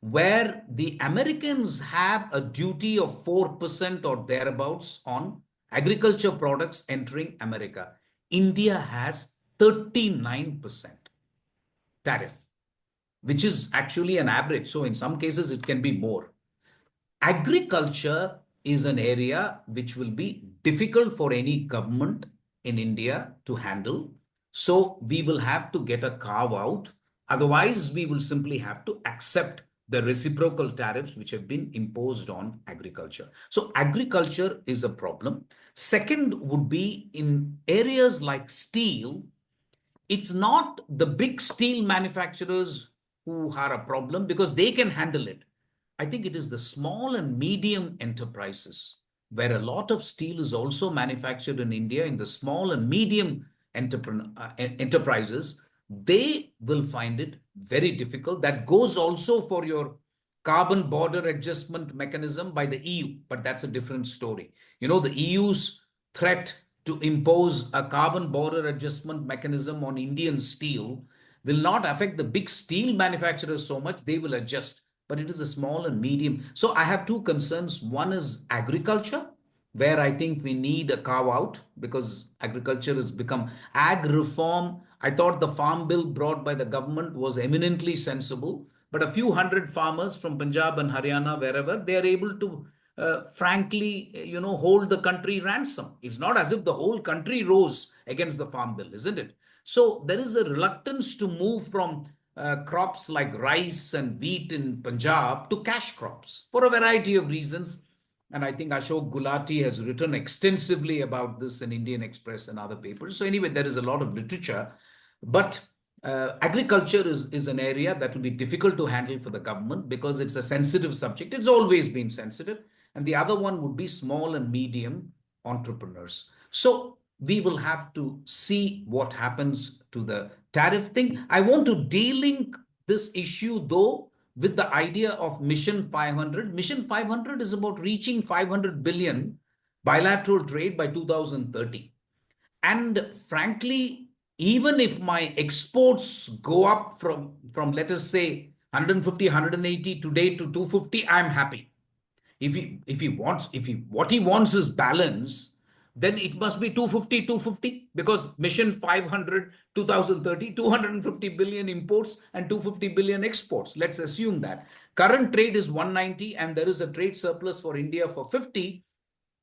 where the Americans have a duty of 4% or thereabouts on agriculture products entering America. India has 39% tariff, which is actually an average. So in some cases, it can be more. Agriculture is an area which will be difficult for any government in India to handle. So we will have to get a carve out. Otherwise, we will simply have to accept the reciprocal tariffs which have been imposed on agriculture. So agriculture is a problem. Second would be in areas like steel. It's not the big steel manufacturers who are a problem because they can handle it. I think it is the small and medium enterprises where a lot of steel is also manufactured in India, in the small and medium enterprises. They will find it very difficult. That goes also for your carbon border adjustment mechanism by the EU, but that's a different story. You know, the EU's threat to impose a carbon border adjustment mechanism on Indian steel will not affect the big steel manufacturers so much. They will adjust, but it is a small and medium. So I have two concerns. One is agriculture, where I think we need a carve out because agriculture has become ag reform. I thought the farm bill brought by the government was eminently sensible, but a few hundred farmers from Punjab and Haryana, wherever, they are able to frankly, hold the country ransom. It's not as if the whole country rose against the farm bill, isn't it? So there is a reluctance to move from crops like rice and wheat in Punjab to cash crops for a variety of reasons. And I think Ashok Gulati has written extensively about this in Indian Express and other papers. So anyway, there is a lot of literature. But agriculture is an area that will be difficult to handle for the government because it's a sensitive subject. It's always been sensitive. and the other one would be small and medium entrepreneurs. So we will have to see what happens to the tariff thing. I want to de-link this issue, though, with the idea of Mission 500. Mission 500 is about reaching 500 billion bilateral trade by 2030. And frankly, even if my exports go up from let us say 150, 180 today to 250, I'm happy. If he what he wants is balance, then it must be 250, 250, because Mission 500, 2030, 250 billion imports and 250 billion exports. Let's assume that current trade is 190 and there is a trade surplus for India for 50.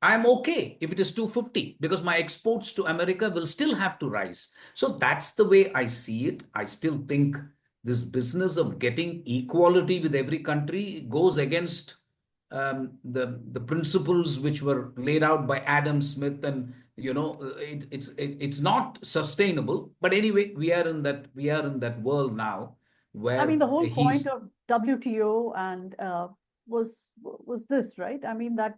I'm okay if it is 250, because my exports to America will still have to rise. So that's the way I see it. I still think this business of getting equality with every country goes against the principles which were laid out by Adam Smith, and it's not sustainable. But anyway, we are in that world now I mean, where the whole point he's of WTO and was this, right? I mean that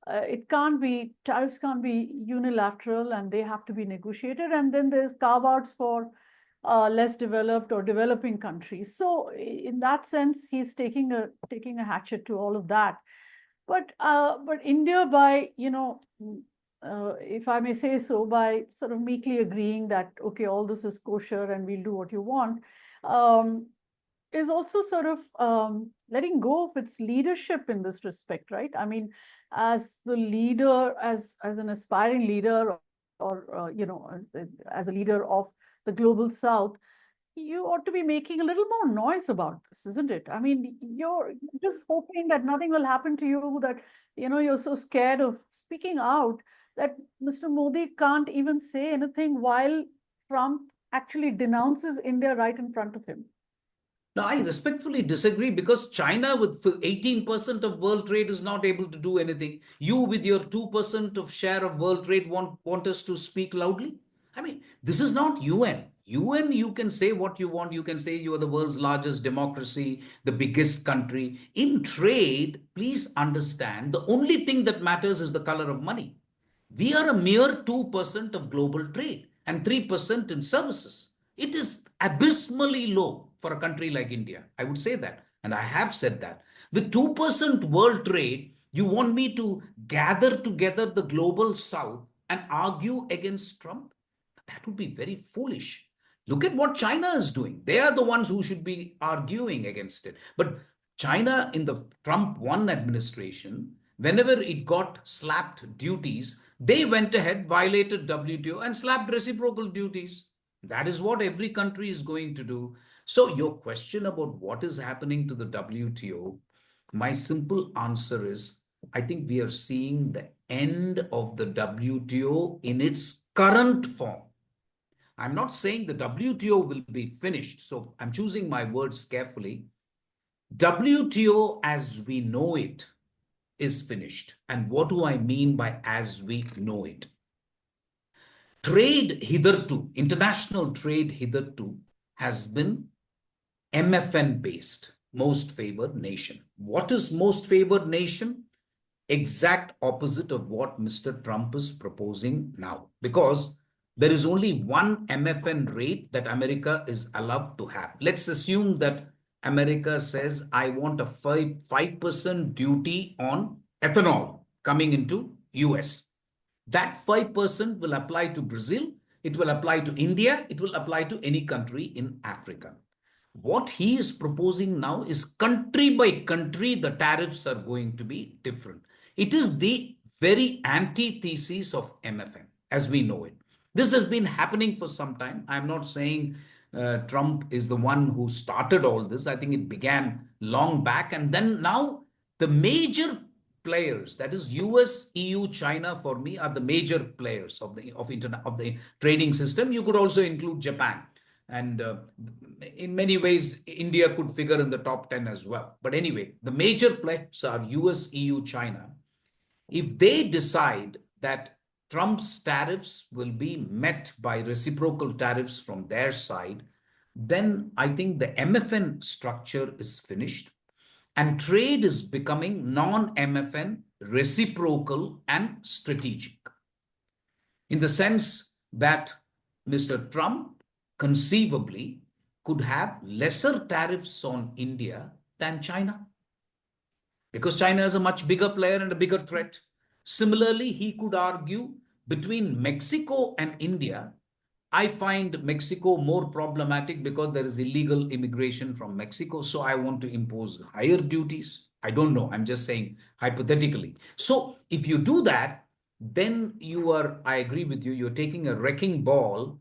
it can't be, tariffs can't be unilateral and they have to be negotiated. And then there's carve outs for less developed or developing countries. So in that sense, he's taking a hatchet to all of that. But India, by if I may say so, by sort of meekly agreeing that okay, all this is kosher and we'll do what you want, um, is also sort of letting go of its leadership in this respect, right? I mean, as the leader, as an aspiring leader, or as a leader of the global South, you ought to be making a little more noise about this, isn't it? I mean, you're just hoping that nothing will happen to you, that you're so scared of speaking out that Mr. Modi can't even say anything while Trump actually denounces India right in front of him. Now, I respectfully disagree, because China, with 18% of world trade, is not able to do anything. You, with your 2% of share of world trade, want us to speak loudly? I mean, this is not UN. UN, you can say what you want. You can say you are the world's largest democracy, the biggest country. In trade, please understand, the only thing that matters is the color of money. We are a mere 2% of global trade and 3% in services. It is abysmally low for a country like India. I would say that. And I have said that. With 2% world trade, you want me to gather together the global South and argue against Trump? That would be very foolish. Look at what China is doing. They are the ones who should be arguing against it. But China, in the Trump 1 administration, whenever it got slapped duties, they went ahead, violated WTO, and slapped reciprocal duties. That is what every country is going to do. So, your question about what is happening to the WTO, my simple answer is I think we are seeing the end of the WTO in its current form. I'm not saying the WTO will be finished, so I'm choosing my words carefully. WTO as we know it is finished. And what do I mean by as we know it? Trade hitherto, international trade hitherto, has been MFN based, most favored nation. What is most favored nation? Exact opposite of what Mr. Trump is proposing now, because there is only one MFN rate that America is allowed to have. Let's assume that America says, I want a 5% duty on ethanol coming into US. That 5% will apply to Brazil, it will apply to India, it will apply to any country in Africa. What he is proposing now is country by country, the tariffs are going to be different. It is the very antithesis of MFN as we know it. This has been happening for some time. I'm not saying Trump is the one who started all this. I think it began long back. And then now the major players, that is US, EU, China, for me, are the major players of the trading system. You could also include Japan. And in many ways, India could figure in the top 10 as well. But anyway, the major players are US, EU, China. If they decide that Trump's tariffs will be met by reciprocal tariffs from their side, then I think the MFN structure is finished. And trade is becoming non-MFN, reciprocal, and strategic. In the sense that Mr. Trump conceivably could have lesser tariffs on India than China, because China is a much bigger player and a bigger threat. Similarly, he could argue between Mexico and India. I find Mexico more problematic because there is illegal immigration from Mexico. So I want to impose higher duties. I don't know. I'm just saying hypothetically. So if you do that, then I agree with you, you're taking a wrecking ball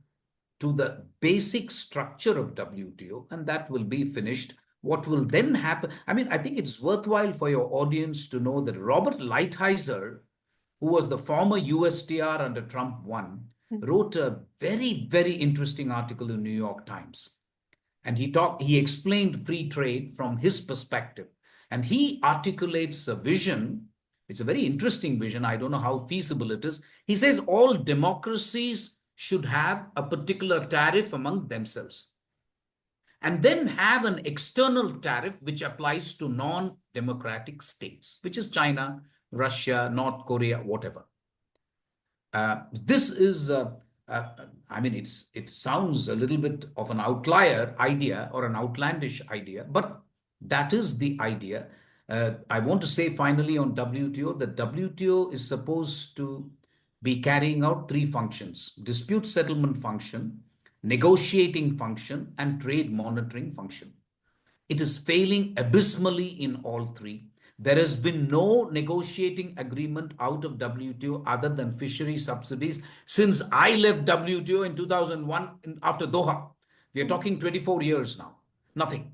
to the basic structure of WTO, and that will be finished. What will then happen? I mean, I think it's worthwhile for your audience to know that Robert Lighthizer, who was the former USTR under Trump 1, wrote a very, very interesting article in New York Times. And he explained free trade from his perspective. And he articulates a vision. It's a very interesting vision. I don't know how feasible it is. He says all democracies should have a particular tariff among themselves, and then have an external tariff which applies to non-democratic states, which is China, Russia, North Korea, whatever. This is, I mean, it sounds a little bit of an outlier idea or an outlandish idea, but that is the idea. I want to say finally on WTO that WTO is supposed to be carrying out three functions: dispute settlement function, negotiating function, and trade monitoring function. It is failing abysmally in all three. There has been no negotiating agreement out of WTO other than fishery subsidies since I left WTO in 2001 after Doha. We are talking 24 years now. Nothing.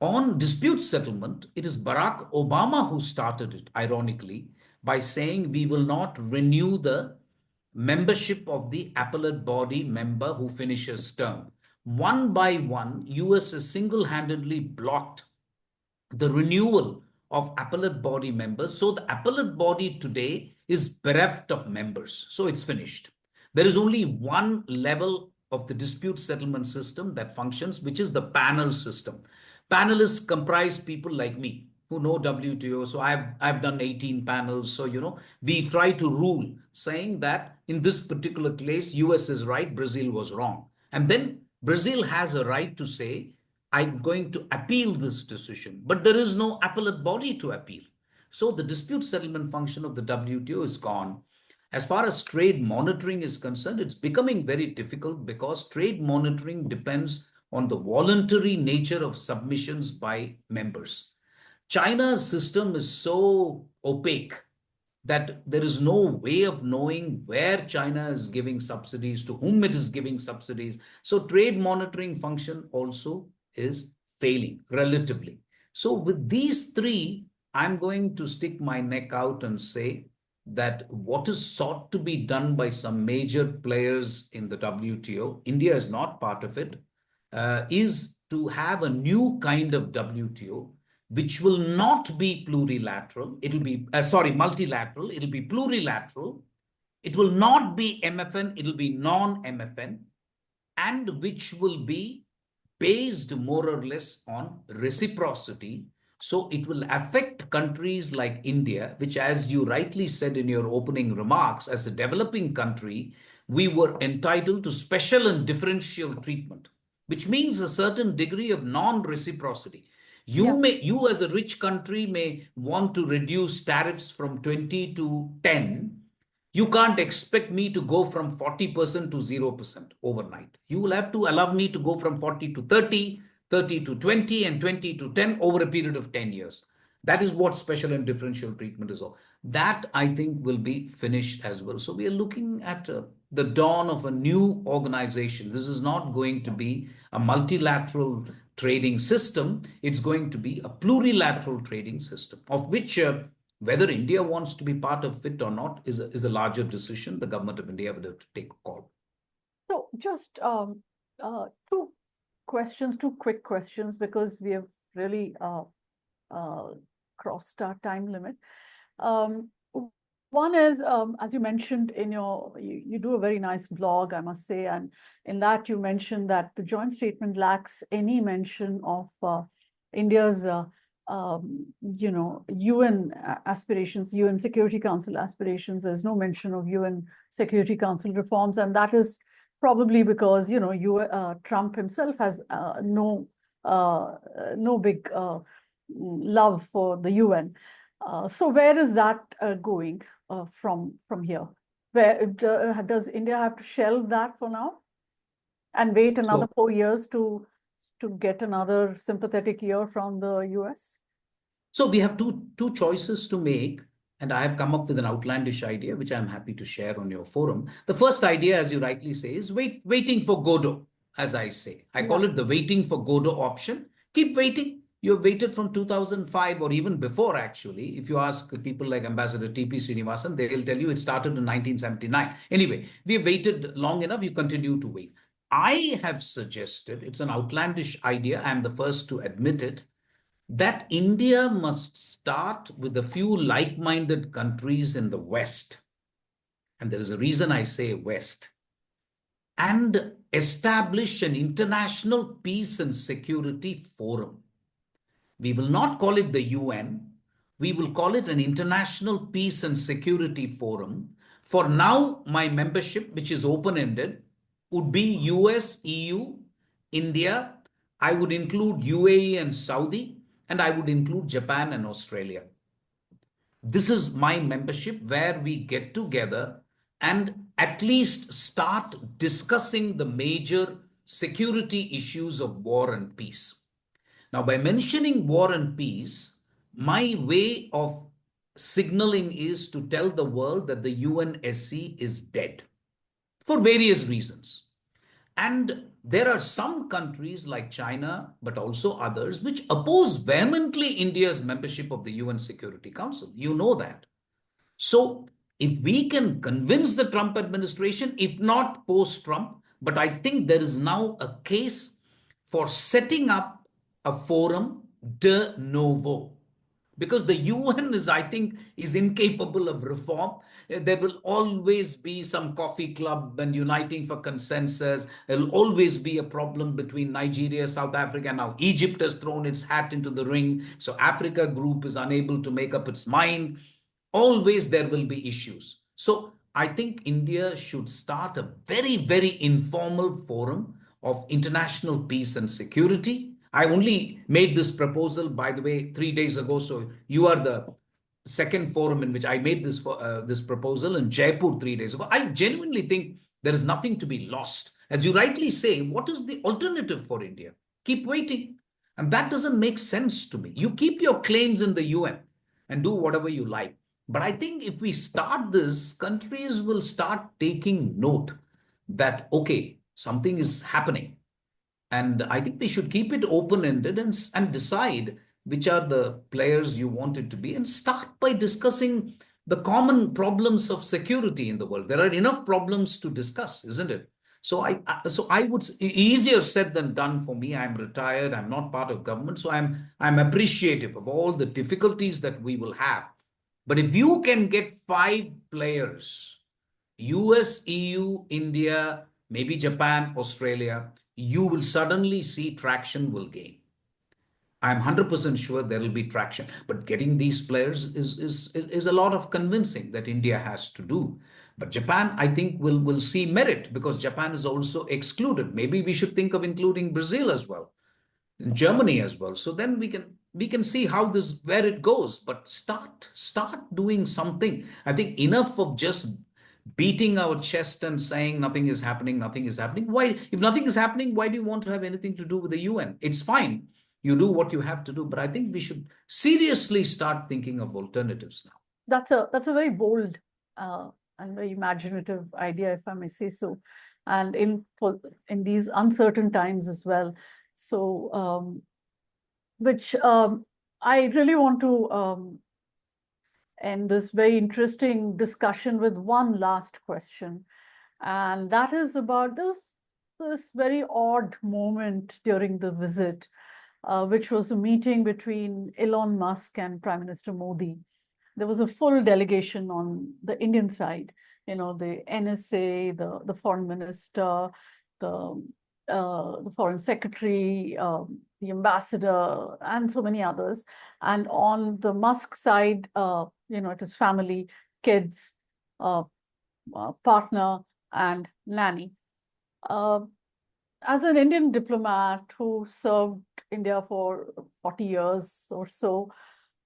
On dispute settlement, it is Barack Obama who started it, ironically, by saying we will not renew the membership of the appellate body member who finishes term. One by one, US has single-handedly blocked the renewal of appellate body members. So the appellate body today is bereft of members. So it's finished. There is only one level of the dispute settlement system that functions, which is the panel system. Panelists comprise people like me who know WTO. So I've done 18 panels. So, we try to rule, saying that in this particular case, US is right, Brazil was wrong. And then Brazil has a right to say, I'm going to appeal this decision, but there is no appellate body to appeal. So the dispute settlement function of the WTO is gone. As far as trade monitoring is concerned, it's becoming very difficult because trade monitoring depends on the voluntary nature of submissions by members. China's system is so opaque that there is no way of knowing where China is giving subsidies, to whom it is giving subsidies. So trade monitoring function also is failing relatively. So with these three, I'm going to stick my neck out and say that what is sought to be done by some major players in the WTO, India is not part of it, is to have a new kind of WTO, which will not be plurilateral. It'll be, multilateral. It'll be plurilateral. It will not be MFN. It'll be non-MFN, and which will be based more or less on reciprocity. So it will affect countries like India, which, as you rightly said in your opening remarks, as a developing country, we were entitled to special and differential treatment, which means a certain degree of non-reciprocity. You as a rich country may want to reduce tariffs from 20 to 10. You can't expect me to go from 40% to 0% overnight. You will have to allow me to go from 40 to 30, 30 to 20, and 20 to 10 over a period of 10 years. That is what special and differential treatment is all. That, I think, will be finished as well. So we are looking at the dawn of a new organization. This is not going to be a multilateral trading system. It's going to be a plurilateral trading system, of which whether India wants to be part of it or not is a larger decision. The government of India will have to take a call. So just two quick questions, because we have really crossed our time limit. One is, as you mentioned in you do a very nice blog, I must say, and in that you mentioned that the joint statement lacks any mention of India's UN aspirations, UN Security Council aspirations. There's no mention of UN Security Council reforms, and that is probably because Trump himself has no big love for the UN. So where is that going from here? Where does India have to shelve that for now and wait another 4 years to get another sympathetic year from the US? So we have two choices to make, and I have come up with an outlandish idea, which I'm happy to share on your forum. The first idea, as you rightly say, is waiting for Godot, as I say. I call it the waiting for Godot option. Keep waiting. You've waited from 2005 or even before, actually. If you ask people like Ambassador T.P. Srinivasan, they'll tell you it started in 1979. Anyway, we have waited long enough. You continue to wait. I have suggested, it's an outlandish idea, I'm the first to admit it, that India must start with a few like-minded countries in the West. And there is a reason I say West. And establish an international peace and security forum. We will not call it the UN. We will call it an international peace and security forum. For now, my membership, which is open-ended, would be US, EU, India. I would include UAE and Saudi, and I would include Japan and Australia. This is my membership where we get together and at least start discussing the major security issues of war and peace. Now, by mentioning war and peace, my way of signaling is to tell the world that the UNSC is dead for various reasons. And there are some countries like China, but also others, which oppose vehemently India's membership of the UN Security Council. You know that. So if we can convince the Trump administration, if not post-Trump, but I think there is now a case for setting up a forum de novo, because the UN is, I think, is incapable of reform. There will always be some coffee club and uniting for consensus. There will always be a problem between Nigeria, South Africa. Now Egypt has thrown its hat into the ring. So Africa group is unable to make up its mind. Always there will be issues. So I think India should start a very, very informal forum of international peace and security. I only made this proposal, by the way, 3 days ago. So you are the second forum in which I made this proposal in Jaipur 3 days ago. I genuinely think there is nothing to be lost. As you rightly say, what is the alternative for India? Keep waiting. And that doesn't make sense to me. You keep your claims in the UN and do whatever you like. But I think if we start this, countries will start taking note that, okay, something is happening. And I think we should keep it open-ended and decide which are the players you want it to be, and start by discussing the common problems of security in the world. There are enough problems to discuss, isn't it? So I would, easier said than done for me. I'm retired. I'm not part of government. So I'm appreciative of all the difficulties that we will have. But if you can get 5 players, US, EU, India, maybe Japan, Australia, you will suddenly see traction will gain. I'm 100% sure there will be traction, but getting these players is a lot of convincing that India has to do. But Japan, I think, will see merit because Japan is also excluded. Maybe we should think of including Brazil as well, and Germany as well. So then we can see where it goes. But start doing something. I think enough of just beating our chest and saying nothing is happening, nothing is happening. Why, if nothing is happening, why do you want to have anything to do with the UN? It's fine. You do what you have to do. But I think we should seriously start thinking of alternatives now. That's a very bold and very imaginative idea, if I may say so, and in these uncertain times as well. So, which I really want to end this very interesting discussion with one last question, and that is about this very odd moment during the visit, which was a meeting between Elon Musk and Prime Minister Modi. There was a full delegation on the Indian side, the NSA, the foreign minister, the foreign secretary, the ambassador, and so many others. And on the Musk side, it is family, kids, partner, and nanny. As an Indian diplomat who served India for 40 years or so,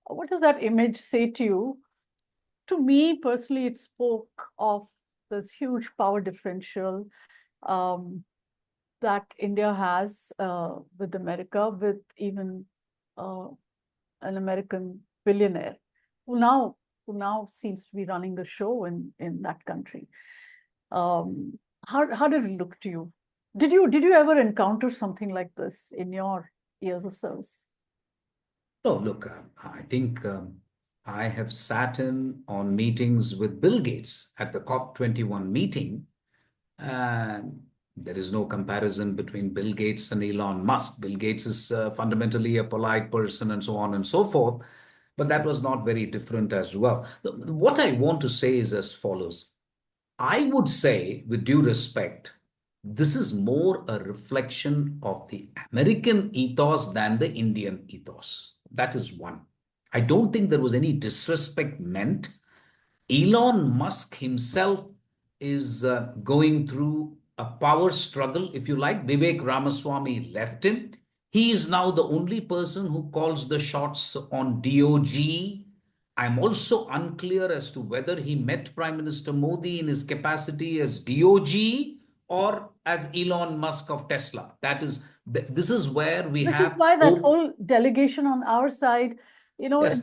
what does that image say to you? To me personally, it spoke of this huge power differential that India has with America, with even an American billionaire who now seems to be running the show in that country. How did it look to you? Did you ever encounter something like this in your years of service? Oh, look, I think I have sat in on meetings with Bill Gates at the COP21 meeting. And there is no comparison between Bill Gates and Elon Musk. Bill Gates is fundamentally a polite person and so on and so forth. But that was not very different as well. What I want to say is as follows. I would say, with due respect, this is more a reflection of the American ethos than the Indian ethos. That is one. I don't think there was any disrespect meant. Elon Musk himself is going through a power struggle, if you like. Vivek Ramaswamy left him. He is now the only person who calls the shots on DOG. I'm also unclear as to whether he met Prime Minister Modi in his capacity as DOG or as Elon Musk of Tesla. This is where we Which is have why that hope. whole delegation on our side, Yes.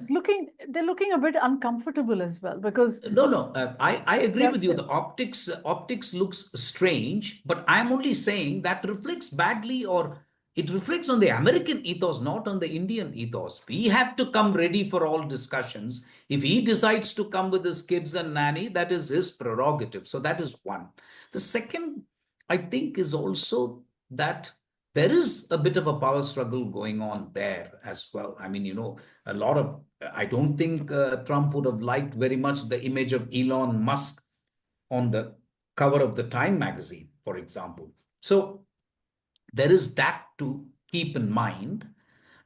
they're looking a bit uncomfortable as well, because No. I agree with you. they're The optics looks strange, but I'm only saying that reflects badly, or it reflects on the American ethos, not on the Indian ethos. We have to come ready for all discussions. If he decides to come with his kids and nanny, that is his prerogative. So that is one. The second, I think, is also that there is a bit of a power struggle going on there as well. I mean, a lot of, I don't think Trump would have liked very much the image of Elon Musk on the cover of the Time magazine, for example. So there is that to keep in mind.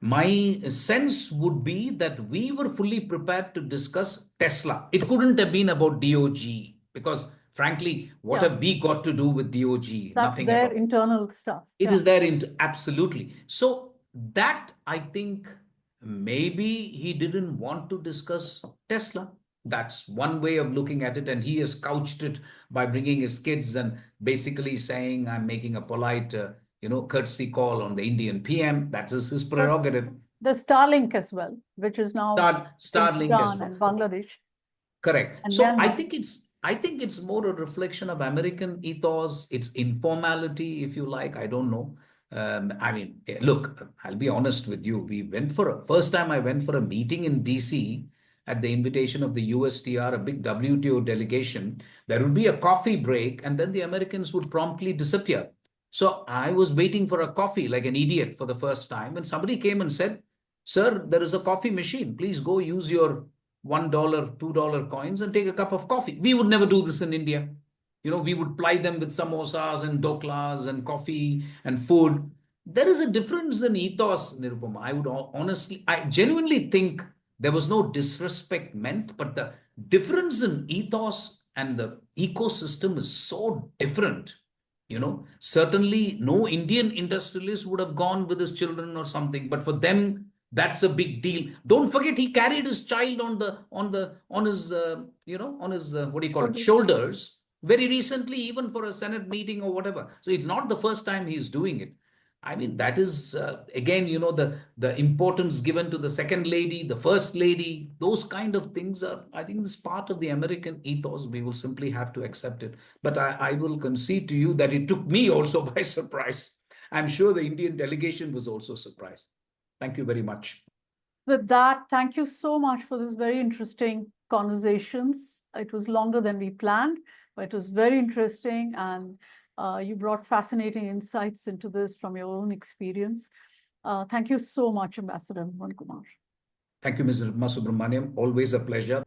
My sense would be that we were fully prepared to discuss Tesla. It couldn't have been about DOG because, frankly, what yeah, have we got to do with DOG? that's Nothing at their all. internal stuff. It Yeah. is there in absolutely. So that I think maybe he didn't want to discuss Tesla. That's one way of looking at it. And he has couched it by bringing his kids and basically saying, I'm making a polite, courtesy call on the Indian PM. That is his But prerogative. the Starlink as well, which is now in Starlink as Bhutan well. and Bangladesh Correct. and So Myanmar. I think it's more a reflection of American ethos, its informality, if you like. I don't know. I mean, look, I'll be honest with you. We went for first time I went for a meeting in DC at the invitation of the USTR, a big WTO delegation. There would be a coffee break, and then the Americans would promptly disappear. So I was waiting for a coffee like an idiot for the first time, and somebody came and said, "Sir, there is a coffee machine. Please go use your $1, $2 coins and take a cup of coffee." We would never do this in India. We would ply them with samosas and doklas and coffee and food. There is a difference in ethos, Nirupama. I genuinely think there was no disrespect meant, but the difference in ethos and the ecosystem is so different. Certainly no Indian industrialist would have gone with his children or something, but for them, that's a big deal. Don't forget, he carried his child on his what do you call it, shoulders very recently, even for a Senate meeting or whatever. So it's not the first time he's doing it. I mean, that is again, the importance given to the second lady, the first lady. Those kind of things are, I think, this part of the American ethos. We will simply have to accept it. But I will concede to you that it took me also by surprise. I'm sure the Indian delegation was also surprised. Thank you very much. With that, thank you so much for this very interesting conversations. It was longer than we planned, but it was very interesting, and you brought fascinating insights into this from your own experience. Thank you so much, Ambassador Mohan Kumar. Thank you, Mr. Subramanian. Always a pleasure.